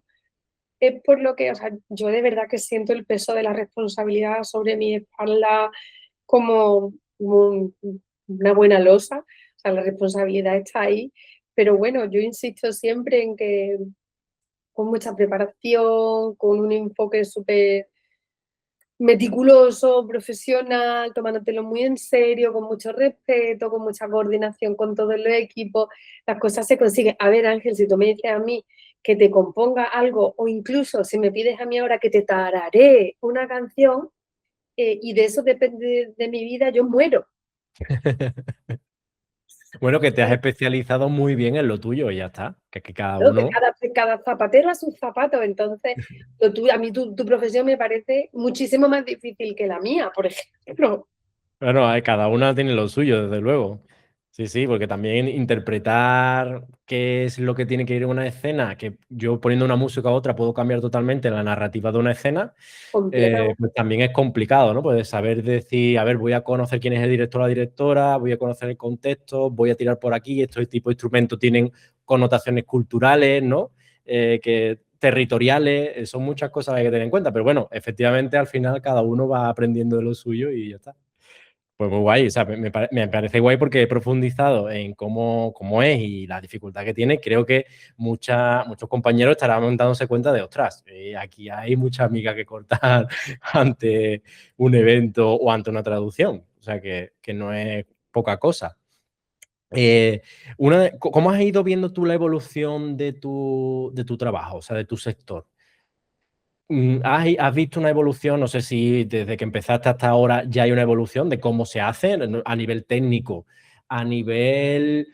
Es por lo que, o sea, yo de verdad que siento el peso de la responsabilidad sobre mi espalda como una buena losa, o sea, la responsabilidad está ahí, pero bueno, yo insisto siempre en que con mucha preparación, con un enfoque súper meticuloso, profesional, tomándotelo muy en serio, con mucho respeto, con mucha coordinación con todo el equipo, las cosas se consiguen. A ver, Ángel, si tú me dices a mí que te componga algo o incluso si me pides a mí ahora que te tararé una canción y de eso depende de mi vida, yo muero. Bueno, que te has especializado muy bien en lo tuyo y ya está. Que cada ¿No? Que uno. cada zapatero a sus zapatos. Entonces, a mí tu profesión me parece muchísimo más difícil que la mía, por ejemplo. Bueno, cada una tiene lo suyo, desde luego. Sí, sí, porque también interpretar qué es lo que tiene que ir en una escena, que yo poniendo una música a otra puedo cambiar totalmente la narrativa de una escena, Completamente. pues también es complicado, ¿no? Pues saber decir, a ver, voy a conocer quién es el director o la directora, voy a conocer el contexto, voy a tirar por aquí, estos tipos de instrumentos tienen connotaciones culturales, ¿no? Que territoriales, son muchas cosas que hay que tener en cuenta, pero bueno, efectivamente al final cada uno va aprendiendo de lo suyo y ya está. Pues muy guay, o sea, me parece guay porque he profundizado en cómo es y la dificultad que tiene. Creo que muchos compañeros estarán dándose cuenta de, ostras, aquí hay mucha amiga que cortar ante un evento o ante una traducción. O sea, que no es poca cosa. Eh, ¿Cómo has ido viendo tú la evolución de tu trabajo, o sea, de tu sector? ¿Has visto una evolución? No sé si desde que empezaste hasta ahora ya hay una evolución de cómo se hace a nivel técnico, a nivel,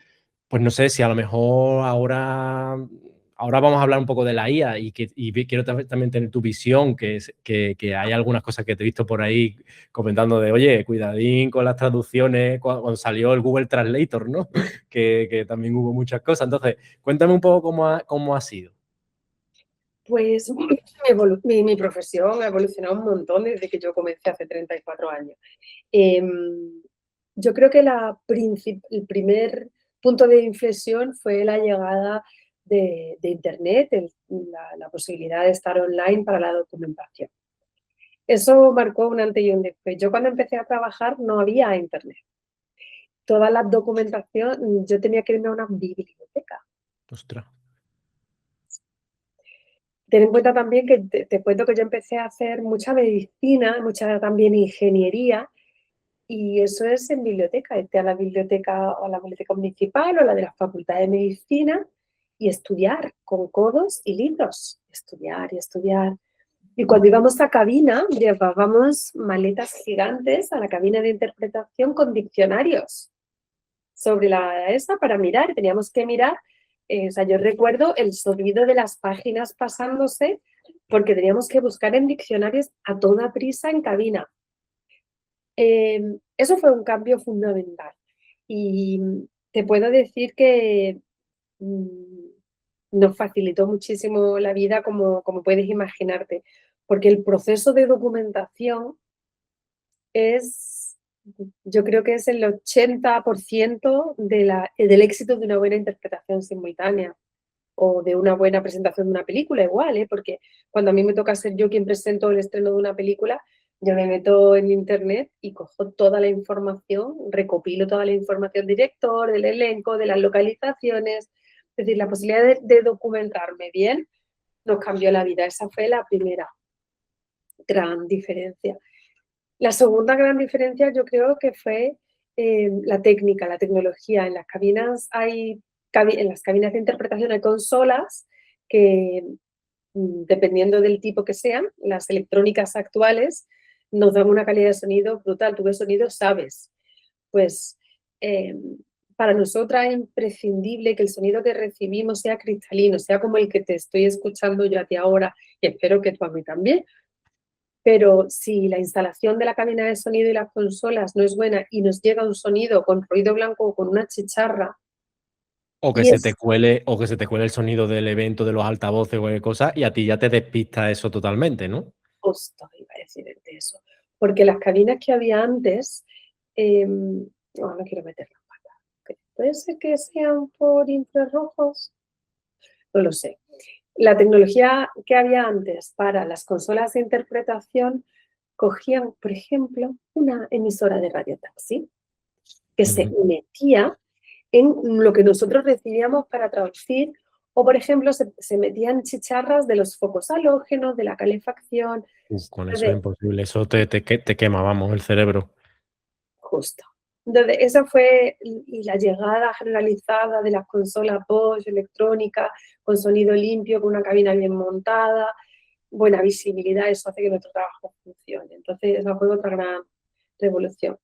pues no sé si a lo mejor ahora vamos a hablar un poco de la IA quiero también tener tu visión, que hay algunas cosas que te he visto por ahí comentando de, oye, cuidadín con las traducciones, cuando salió el Google Translator, ¿no? Que también hubo muchas cosas. Entonces, cuéntame un poco cómo ha sido. Pues mi profesión ha evolucionado un montón desde que yo comencé hace 34 años. Yo creo que el primer punto de inflexión fue la llegada de Internet, la posibilidad de estar online para la documentación. Eso marcó un antes y un después. Yo cuando empecé a trabajar no había Internet. Toda la documentación, yo tenía que irme a una biblioteca. Ostras. Ten en cuenta también que te cuento que yo empecé a hacer mucha medicina, mucha también ingeniería, y eso es en biblioteca, irte a la biblioteca o a la biblioteca municipal o la de la Facultad de Medicina y estudiar con codos y libros, estudiar y estudiar. Y cuando íbamos a cabina, llevábamos maletas gigantes a la cabina de interpretación con diccionarios sobre esa para mirar. Teníamos que mirar, o sea, yo recuerdo el sonido de las páginas pasándose porque teníamos que buscar en diccionarios a toda prisa en cabina. Eso fue un cambio fundamental. Y te puedo decir que nos facilitó muchísimo la vida, como puedes imaginarte, porque el proceso de documentación yo creo que es el 80% del éxito de una buena interpretación simultánea o de una buena presentación de una película, igual, ¿eh? Porque cuando a mí me toca ser yo quien presento el estreno de una película, yo me meto en internet y cojo toda la información, recopilo toda la información del director, del elenco, de las localizaciones. Es decir, la posibilidad de documentarme bien nos cambió la vida. Esa fue la primera gran diferencia. La segunda gran diferencia yo creo que fue la técnica, la tecnología. En las cabinas en las cabinas de interpretación hay consolas que, dependiendo del tipo que sean, las electrónicas actuales nos dan una calidad de sonido brutal. Tú ves sonido, sabes. Pues para nosotras es imprescindible que el sonido que recibimos sea cristalino, sea como el que te estoy escuchando yo a ti ahora y espero que tú a mí también. Pero si la instalación de la cabina de sonido y las consolas no es buena y nos llega un sonido con ruido blanco o con una chicharra O que y se te es cuele el sonido del evento, de los altavoces o cualquier cosa, y a ti ya te despista eso totalmente, ¿no? justo, iba a decirte eso, porque las cabinas que había antes, no quiero meter la pata, puede ser que sean por infrarrojos, no lo sé. La tecnología que había antes para las consolas de interpretación cogían, por ejemplo, una emisora de radiotaxi que se Ujú. metía en lo que nosotros recibíamos para traducir, o por ejemplo se metían chicharras de los focos halógenos, de la calefacción, Con eso es de, imposible, eso te quema, vamos, el cerebro. justo. Entonces, esa fue y la llegada generalizada de las consolas Bosch electrónicas, con sonido limpio, con una cabina bien montada, buena visibilidad, eso hace que nuestro trabajo funcione. Entonces, esa fue otra gran revolución.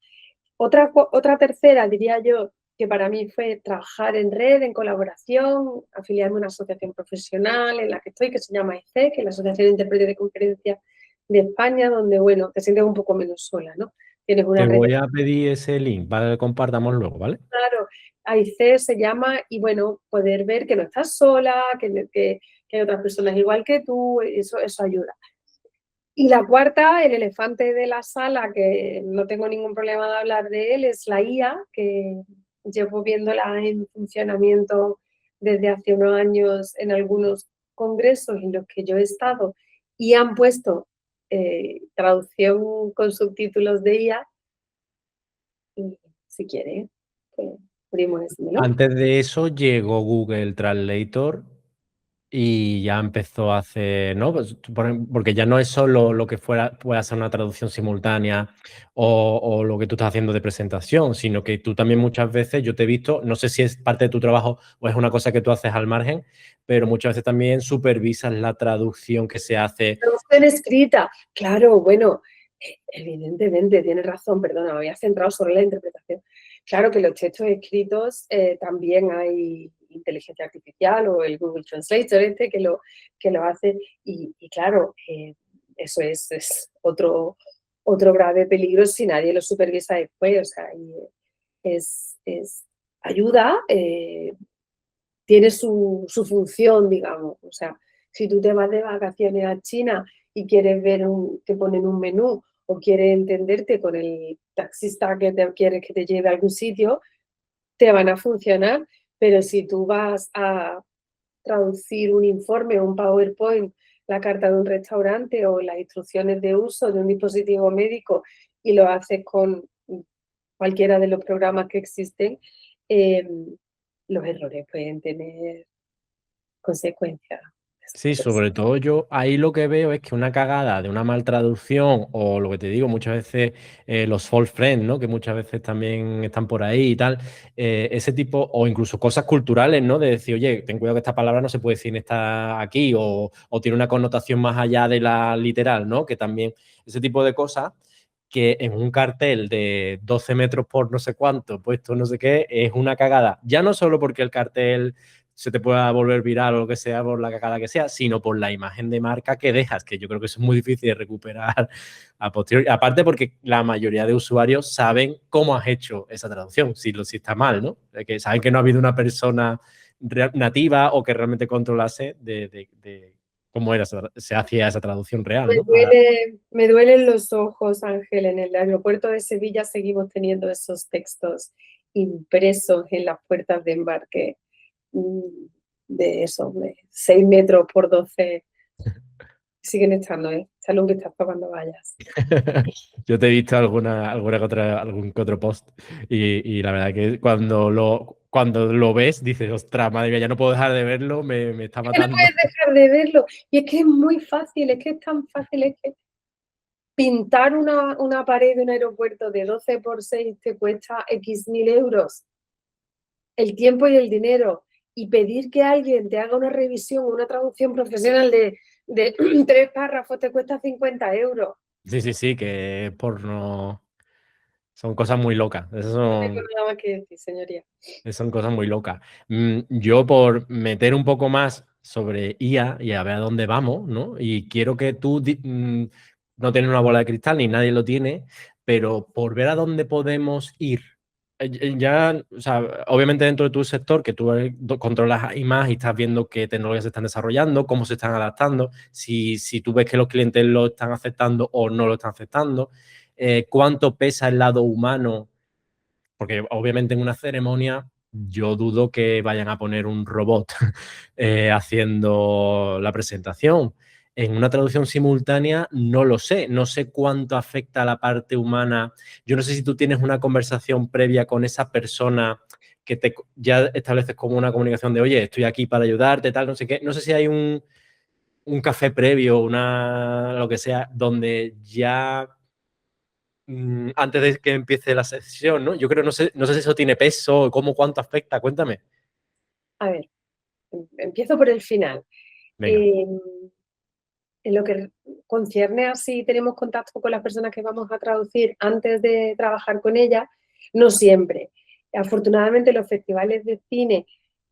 Otra tercera, diría yo, que para mí fue trabajar en red, en colaboración, afiliarme a una asociación profesional en la que estoy, que se llama AICE, que es la Asociación de Intérpretes de Conferencia de España, donde, bueno, te sientes un poco menos sola, ¿no? Tienes una Te red, voy a pedir ese link para que compartamos luego, ¿vale? claro, AICE se llama, y bueno, poder ver que no estás sola, que hay otras personas igual que tú, eso ayuda. Y la cuarta, el elefante de la sala, que no tengo ningún problema de hablar de él, es la IA, que llevo viéndola en funcionamiento desde hace unos años en algunos congresos en los que yo he estado y han puesto traducción con subtítulos de IA. Y si quiere, pues, abrimos ese melón. Antes de eso llegó Google Translator y ya empezó a hacer, ¿no? Pues, porque ya no es solo lo que pueda ser una traducción simultánea o lo que tú estás haciendo de presentación, sino que tú también muchas veces, yo te he visto, no sé si es parte de tu trabajo o es una cosa que tú haces al margen, pero muchas veces también supervisas la traducción que se hace. Traducción escrita, claro, bueno, evidentemente, tienes razón, perdona, me había centrado sobre la interpretación. Claro que los textos escritos también hay inteligencia artificial o el Google Translator que lo hace y claro, eso es otro grave peligro si nadie lo supervisa después, o sea, y es ayuda, tiene su función, digamos, o sea, si tú te vas de vacaciones a China y quieres te ponen un menú o quieres entenderte con el taxista que te quieres que te lleve a algún sitio, te van a funcionar, pero si tú vas a traducir un informe o un PowerPoint, la carta de un restaurante o las instrucciones de uso de un dispositivo médico y lo haces con cualquiera de los programas que existen, los errores pueden tener consecuencias Sí, sobre todo yo ahí lo que veo es que una cagada de una mal traducción o lo que te digo, muchas veces los false friends, ¿no? Que muchas veces también están por ahí y tal, ese tipo, o incluso cosas culturales, ¿no? De decir, oye, ten cuidado que esta palabra no se puede decir en esta aquí o tiene una connotación más allá de la literal, ¿no? Que también ese tipo de cosas que en un cartel de 12 metros por no sé cuánto, puesto no sé qué, es una cagada. Ya no solo porque el cartel se te pueda volver viral o lo que sea por la cagada que sea, sino por la imagen de marca que dejas, que yo creo que eso es muy difícil de recuperar a posteriori. Aparte porque la mayoría de usuarios saben cómo has hecho esa traducción, si está mal, ¿no? Que saben que no ha habido una persona nativa o que realmente controlase de cómo era, se hacía esa traducción real, ¿no? Me duelen los ojos, Ángel. En el aeropuerto de Sevilla seguimos teniendo esos textos impresos en las puertas de embarque mm, de eso, de 6 metros por 12. Siguen estando, ¿eh? Echale un vistazo cuando vayas. Yo te he visto algún que otro post y la verdad que cuando lo ves dices, ostras, madre mía, ya no puedo dejar de verlo, me está Es que no matando. puedes dejar de verlo. Y es que es muy fácil, es que es tan fácil, es que pintar una pared de un aeropuerto de 12 por 6 te cuesta X mil euros, el tiempo y el dinero, y pedir que alguien te haga una revisión, una traducción profesional de 3 párrafos te cuesta 50 euros. Sí, sí, sí, que por no... Son cosas muy locas. Esas No tengo son, nada más que decir, señoría. son cosas muy locas. Yo por meter un poco más sobre IA y a ver a dónde vamos, ¿no? Y quiero que tú no tienes una bola de cristal ni nadie lo tiene, pero por ver a dónde podemos ir. Ya, o sea, obviamente dentro de tu sector, que tú controlas ahí más y estás viendo qué tecnologías se están desarrollando, cómo se están adaptando, si tú ves que los clientes lo están aceptando o no lo están aceptando, cuánto pesa el lado humano porque obviamente en una ceremonia yo dudo que vayan a poner un robot haciendo la presentación. En una traducción simultánea no lo sé, no sé cuánto afecta a la parte humana. Yo no sé si tú tienes una conversación previa con esa persona que ya estableces como una comunicación de, oye, estoy aquí para ayudarte, tal, no sé qué. No sé si hay un café previo, lo que sea, donde ya antes de que empiece la sesión, ¿no? Yo creo, no sé si eso tiene peso, cuánto afecta, cuéntame. A ver, empiezo por el final. Venga. Eh, en lo que concierne a si tenemos contacto con las personas que vamos a traducir antes de trabajar con ellas, no siempre. Afortunadamente los festivales de cine,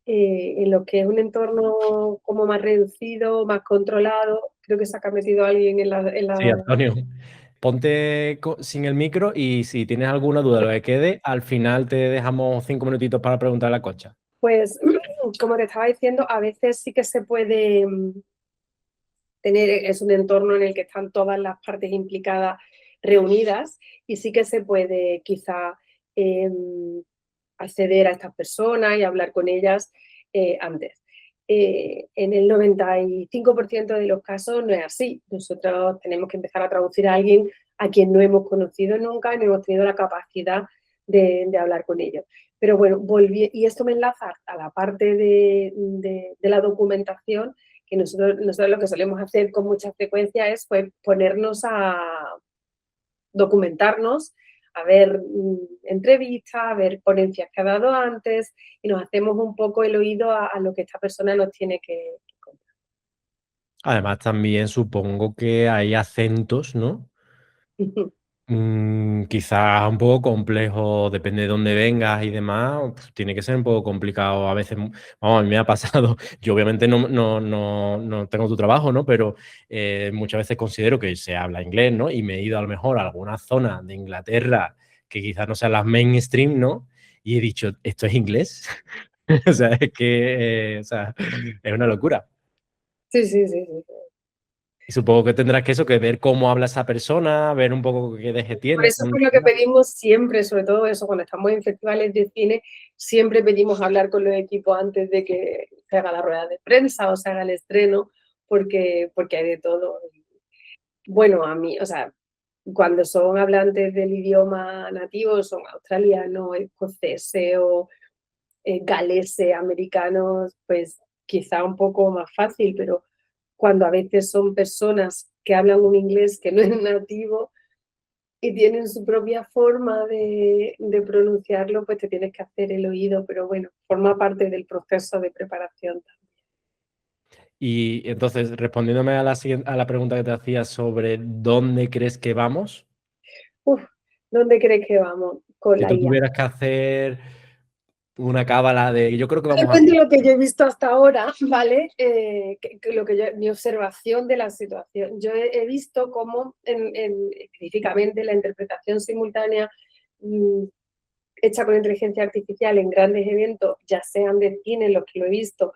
en lo que es un entorno como más reducido, más controlado, creo que se ha metido alguien Sí, Antonio, ponte sin el micro y si tienes alguna duda lo que quede, al final te dejamos 5 minutitos para preguntar a la Concha. Pues, como te estaba diciendo, a veces sí que se puede tener, es un entorno en el que están todas las partes implicadas reunidas y sí que se puede quizá eh, acceder a estas personas y hablar con ellas antes. En el 95% de los casos no es así. Nosotros tenemos que empezar a traducir a alguien a quien no hemos conocido nunca y no hemos tenido la capacidad de hablar con ellos. Pero bueno, y esto me enlaza a la parte de la documentación, que nosotros lo que solemos hacer con mucha frecuencia es pues, ponernos a documentarnos, a ver entrevistas, a ver ponencias que ha dado antes y nos hacemos un poco el oído a lo que esta persona nos tiene que contar. Además, también supongo que hay acentos, ¿no? Quizás un poco complejo, depende de dónde vengas y demás, pues, tiene que ser un poco complicado a veces. Vamos, a mí me ha pasado, yo obviamente no tengo tu trabajo, ¿no? Pero muchas veces considero que se habla inglés, ¿no? Y me he ido a lo mejor a alguna zona de Inglaterra que quizás no sean las mainstream, ¿no? Y he dicho, ¿esto es inglés? O sea, es que, o sea, es una locura. Sí, sí, sí, sí. Y supongo que tendrás que eso, que ver cómo habla esa persona, ver un poco qué deje Por tiene. eso es lo que pedimos siempre, sobre todo eso, cuando estamos en festivales de cine, siempre pedimos hablar con los equipos antes de que se haga la rueda de prensa o se haga el estreno, porque hay de todo. Bueno, a mí, o sea, cuando son hablantes del idioma nativo, son australianos, escoceses o galeses, americanos, pues quizá un poco más fácil, pero cuando a veces son personas que hablan un inglés que no es nativo y tienen su propia forma de pronunciarlo, pues te tienes que hacer el oído, pero bueno, forma parte del proceso de preparación. Y entonces, respondiéndome a la pregunta que te hacía sobre dónde crees que vamos, Uf, ¿dónde crees que vamos con si la tú IA? tuvieras que hacer una cábala de yo creo que Te vamos cuento aquí. lo que yo he visto hasta ahora, ¿vale? Mi observación de la situación. Yo he visto cómo específicamente la interpretación simultánea mm, hecha con inteligencia artificial en grandes eventos, ya sean de cine, los que lo he visto,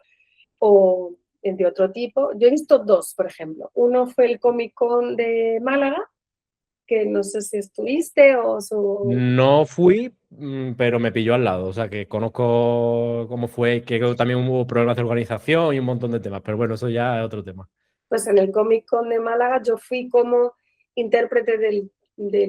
o de otro tipo. Yo he visto dos, por ejemplo. Uno fue el Comic Con de Málaga, que no sé si estuviste o su... No fui, pero me pilló al lado. O sea, que conozco cómo fue, que también hubo problemas de organización y un montón de temas. Pero bueno, eso ya es otro tema. Pues en el Comic Con de Málaga yo fui como intérprete del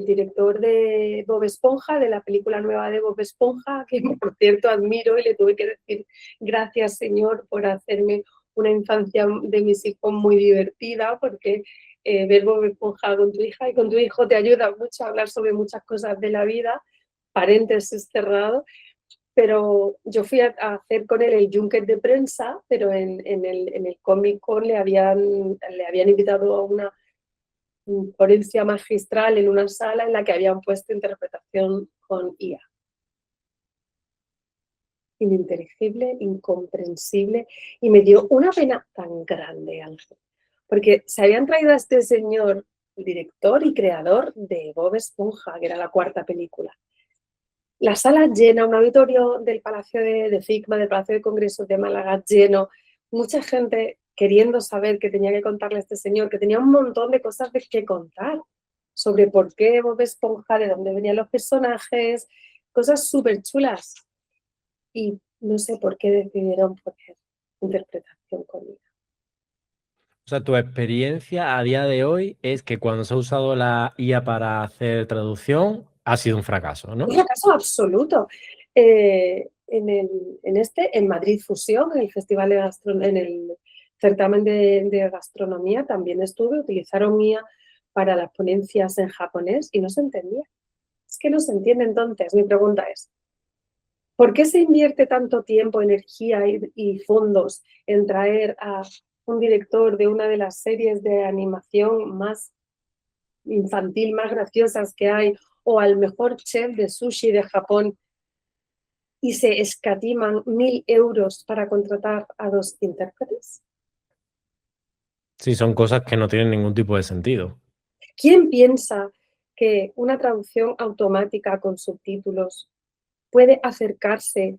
director de Bob Esponja, de la película nueva de Bob Esponja, que por cierto admiro y le tuve que decir gracias, señor, por hacerme una infancia de mis hijos muy divertida, porque ver Bob Esponja con tu hija y con tu hijo te ayuda mucho a hablar sobre muchas cosas de la vida, paréntesis cerrado. Pero yo fui a hacer con él el junket de prensa, pero en el Comic Con le habían invitado a una ponencia magistral en una sala en la que habían puesto interpretación con IA. Ininteligible, incomprensible, y me dio una pena tan grande, Ángel, porque se habían traído a este señor, el director y creador de Bob Esponja, que era la cuarta película. La sala llena, un auditorio del Palacio de Figma, del Palacio de Congresos de Málaga lleno, mucha gente queriendo saber qué tenía que contarle a este señor, que tenía un montón de cosas de qué contar, sobre por qué Bob Esponja, de dónde venían los personajes, cosas súper chulas. Y no sé por qué decidieron poner interpretación conmigo. O sea, tu experiencia a día de hoy es que cuando se ha usado la IA para hacer traducción ha sido un fracaso, Un ¿no? fracaso absoluto. En Madrid Fusión, en el Festival en el certamen de gastronomía, también estuve, utilizaron IA para las ponencias en japonés y no se entendía. Es que no se entiende. Entonces, mi pregunta es, ¿por qué se invierte tanto tiempo, energía y fondos en traer a un director de una de las series de animación más infantil, más graciosas que hay, o al mejor chef de sushi de Japón, y se escatiman 1.000 euros para contratar a dos intérpretes? Sí, son cosas que no tienen ningún tipo de sentido. ¿Quién piensa que una traducción automática con subtítulos puede acercarse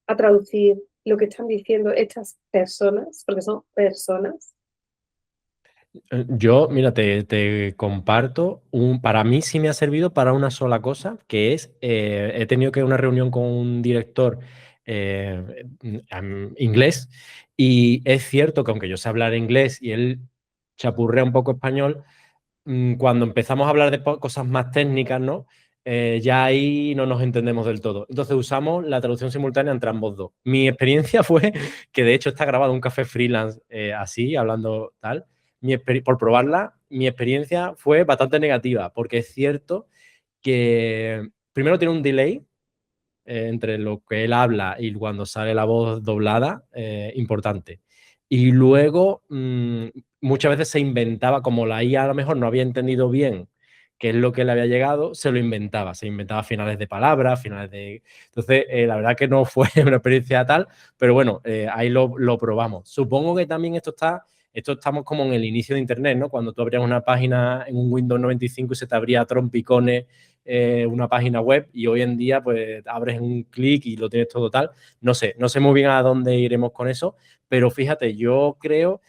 a traducir lo que están diciendo estas personas, porque son personas? Yo, mira, te comparto, para mí sí me ha servido para una sola cosa, que es, he tenido que una reunión con un director inglés y es cierto que aunque yo sé hablar inglés y él chapurrea un poco español, cuando empezamos a hablar de cosas más técnicas, ¿no? Ya ahí no nos entendemos del todo. Entonces usamos la traducción simultánea entre ambos dos. Mi experiencia fue que de hecho está grabado un café freelance así, hablando tal. Por probarla, mi experiencia fue bastante negativa, porque es cierto que primero tiene un delay entre lo que él habla y cuando sale la voz doblada, importante. Y luego, muchas veces se inventaba, como la IA a lo mejor no había entendido bien qué es lo que le había llegado, se inventaba finales de palabras, finales de... Entonces, la verdad que no fue una experiencia tal, pero bueno, ahí lo probamos. Supongo que también esto estamos como en el inicio de Internet, ¿no? Cuando tú abrías una página en un Windows 95 y se te abría trompicones una página web y hoy en día pues abres un clic y lo tienes todo tal. No sé muy bien a dónde iremos con eso, pero fíjate, yo creo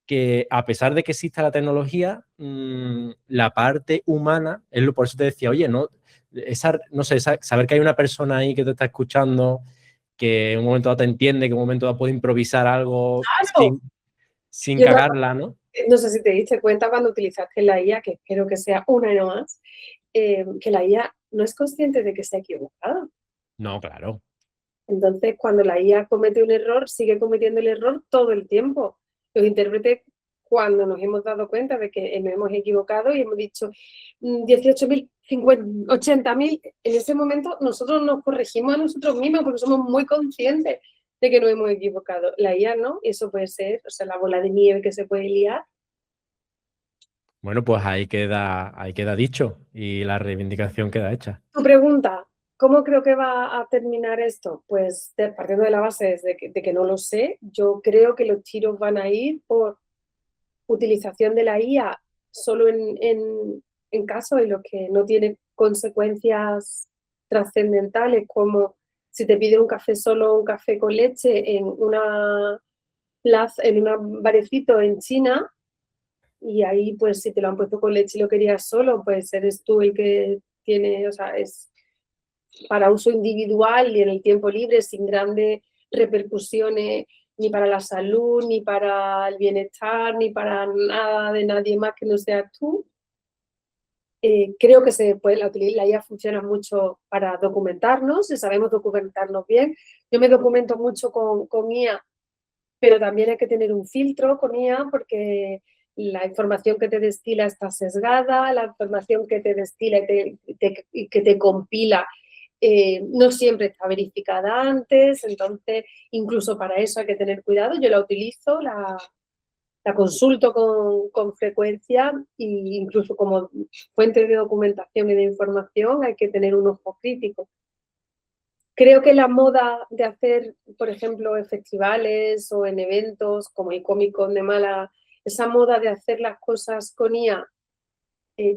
que a pesar de que exista la tecnología, la parte humana, por eso te decía, oye, no sé, saber que hay una persona ahí que te está escuchando, que en un momento dado te entiende, que en un momento dado puede improvisar algo ¡Claro! sin Yo cagarla, ¿no? no sé si te diste cuenta cuando utilizaste la IA, que espero que sea una y no más, que la IA no es consciente de que está equivocada. No, claro. Entonces, cuando la IA comete un error, sigue cometiendo el error todo el tiempo. Los intérpretes cuando nos hemos dado cuenta de que nos hemos equivocado y hemos dicho 18.000, 80.000, en ese momento nosotros nos corregimos a nosotros mismos porque somos muy conscientes de que nos hemos equivocado. La IA no, eso puede ser, o sea, la bola de nieve que se puede liar. Bueno, pues ahí queda dicho y la reivindicación queda hecha. Tu pregunta, ¿cómo creo que va a terminar esto? Pues partiendo de la base de que no lo sé, yo creo que los tiros van a ir por utilización de la IA solo en casos en los que no tiene consecuencias trascendentales, como si te pide un café solo, un café con leche en una plaza, en un barecito en China, y ahí pues si te lo han puesto con leche y lo querías solo, pues eres tú el que tiene, o sea, es para uso individual y en el tiempo libre, sin grandes repercusiones ni para la salud, ni para el bienestar, ni para nada de nadie más que no seas tú. Creo que la IA funciona mucho para documentarnos, si sabemos documentarnos bien. Yo me documento mucho con IA, pero también hay que tener un filtro con IA porque la información que te destila está sesgada, la información que te destila y que te compila no siempre está verificada antes, entonces incluso para eso hay que tener cuidado. Yo la utilizo, la consulto con frecuencia e incluso como fuente de documentación y de información hay que tener un ojo crítico. Creo que la moda de hacer, por ejemplo, en festivales o en eventos como el Comic Con de Málaga, esa moda de hacer las cosas con IA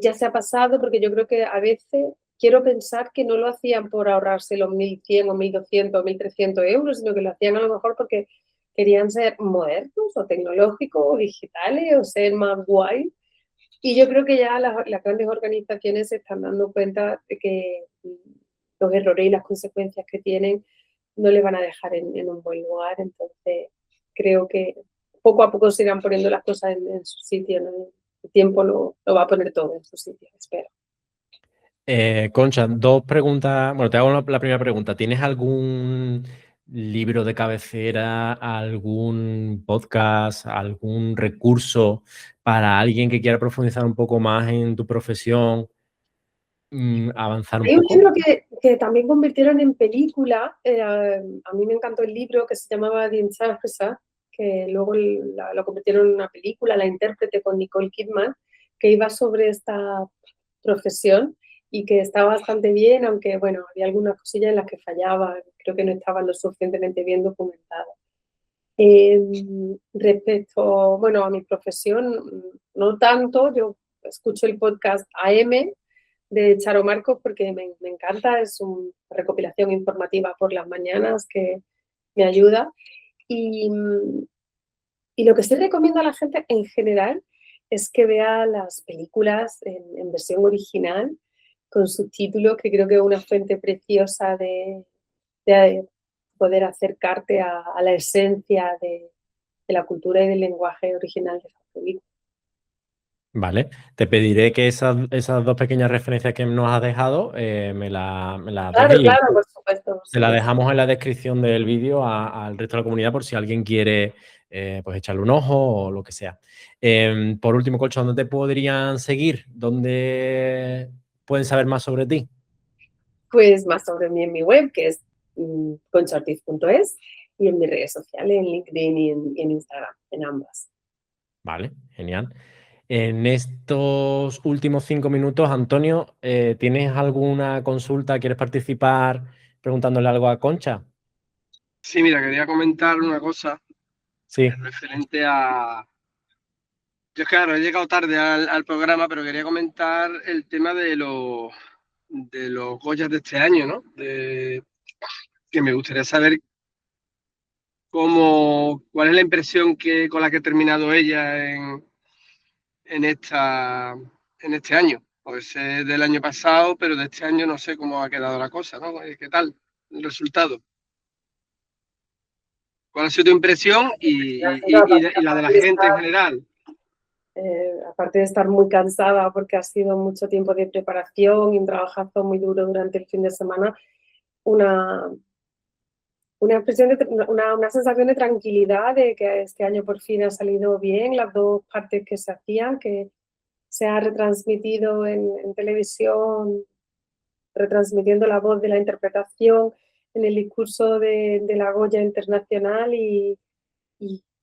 ya se ha pasado porque yo creo que a veces quiero pensar que no lo hacían por ahorrarse los 1.100 o 1.200 o 1.300 euros, sino que lo hacían a lo mejor porque querían ser modernos o tecnológicos o digitales o ser más guay. Y yo creo que ya las grandes organizaciones se están dando cuenta de que los errores y las consecuencias que tienen no les van a dejar en un buen lugar. Entonces, creo que poco a poco se irán poniendo las cosas en su sitio, ¿no? El tiempo lo va a poner todo en su sitio, espero. Concha, dos preguntas. Bueno, te hago la primera pregunta. ¿Tienes algún libro de cabecera, algún podcast, algún recurso para alguien que quiera profundizar un poco más en tu profesión, avanzar un Hay un poco? libro que también convirtieron en película. A mí me encantó el libro que se llamaba The Interpreter, que luego lo convirtieron en una película, La intérprete con Nicole Kidman, que iba sobre esta profesión y que estaba bastante bien, aunque bueno, había algunas cosillas en las que fallaba, creo que no estaban lo suficientemente bien documentadas. Respecto, bueno, a mi profesión, no tanto, yo escucho el podcast AM de Charo Marcos porque me encanta, es una recopilación informativa por las mañanas que me ayuda. Y, y lo que sí recomiendo a la gente en general es que vea las películas en versión original con subtítulos, que creo que es una fuente preciosa de poder acercarte a la esencia de la cultura y del lenguaje original de esa película. Vale, te pediré que esas dos pequeñas referencias que nos has dejado me las Claro, dejes y claro, por supuesto, por te la supuesto. dejamos en la descripción del vídeo al resto de la comunidad por si alguien quiere pues echarle un ojo o lo que sea. Por último, Colcho, ¿dónde te podrían seguir? ¿Dónde pueden saber más sobre ti? Pues más sobre mí en mi web, que es conchortiz.es, y en mis redes sociales, en LinkedIn y en Instagram, en ambas. Vale, genial. En estos últimos 5 minutos, Antonio, ¿tienes alguna consulta? ¿Quieres participar preguntándole algo a Concha? Sí, mira, quería comentar una cosa Sí. referente a... Yo, claro, he llegado tarde al programa, pero quería comentar el tema de los Goyas de este año, ¿no? Que me gustaría saber cuál es la impresión con la que ha terminado ella en este año. Puede ser del año pasado, pero de este año no sé cómo ha quedado la cosa, ¿no? ¿Qué tal el resultado? ¿Cuál ha sido tu impresión y la de la gente en general? Aparte de estar muy cansada porque ha sido mucho tiempo de preparación y un trabajazo muy duro durante el fin de semana, una una expresión una sensación de tranquilidad de que este año por fin ha salido bien las dos partes que se hacían, que se ha retransmitido en televisión, retransmitiendo la voz de la interpretación en el discurso de la Goya Internacional y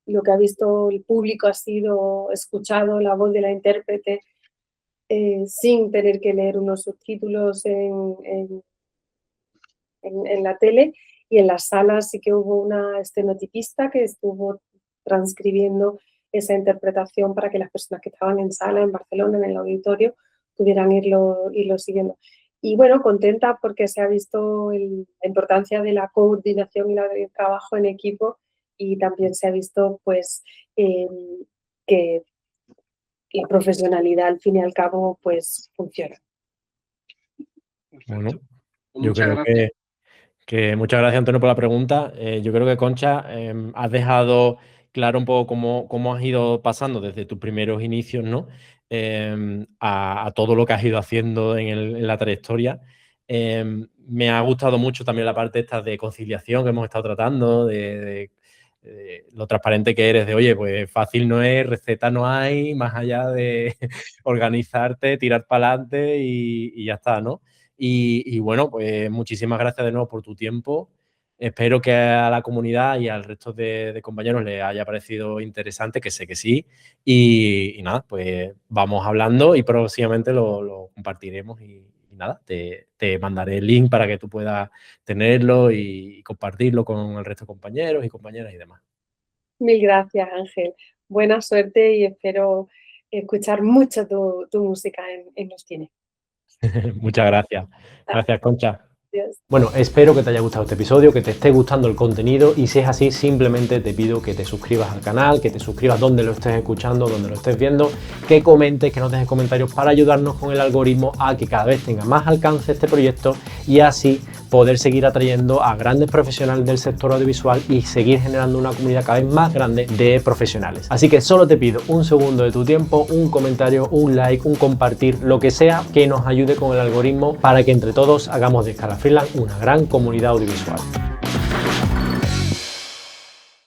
lo que ha visto el público ha sido escuchado la voz de la intérprete sin tener que leer unos subtítulos en la tele, y en las salas sí que hubo una estenotipista que estuvo transcribiendo esa interpretación para que las personas que estaban en sala en Barcelona, en el auditorio, pudieran irlo siguiendo. Y bueno, contenta porque se ha visto la importancia de la coordinación y del trabajo en equipo, y también se ha visto pues que la profesionalidad al fin y al cabo pues funciona. Perfecto. Bueno, Pues yo muchas creo gracias. que muchas gracias, Antonio, por la pregunta. Yo creo que, Concha, has dejado claro un poco cómo has ido pasando desde tus primeros inicios, ¿no? A todo lo que has ido haciendo en la trayectoria. Me ha gustado mucho también la parte esta de conciliación que hemos estado tratando, de lo transparente que eres, de oye, pues fácil no es, receta no hay, más allá de organizarte, tirar para adelante y ya está, ¿no? Y bueno, pues muchísimas gracias de nuevo por tu tiempo. Espero que a la comunidad y al resto de compañeros les haya parecido interesante, que sé que sí. Y nada, pues vamos hablando y próximamente lo compartiremos. Y nada, te mandaré el link para que tú puedas tenerlo y compartirlo con el resto de compañeros y compañeras y demás. Mil gracias, Ángel. Buena suerte y espero escuchar mucho tu música en los cines. Muchas gracias. Gracias, Concha. Adiós. Bueno, espero que te haya gustado este episodio, que te esté gustando el contenido, y si es así, simplemente te pido que te suscribas al canal, que te suscribas donde lo estés escuchando, donde lo estés viendo, que comentes, que nos dejes comentarios para ayudarnos con el algoritmo a que cada vez tenga más alcance este proyecto y así poder seguir atrayendo a grandes profesionales del sector audiovisual y seguir generando una comunidad cada vez más grande de profesionales. Así que solo te pido un segundo de tu tiempo, un comentario, un like, un compartir, lo que sea que nos ayude con el algoritmo para que entre todos hagamos de Scala Freelance una gran comunidad audiovisual.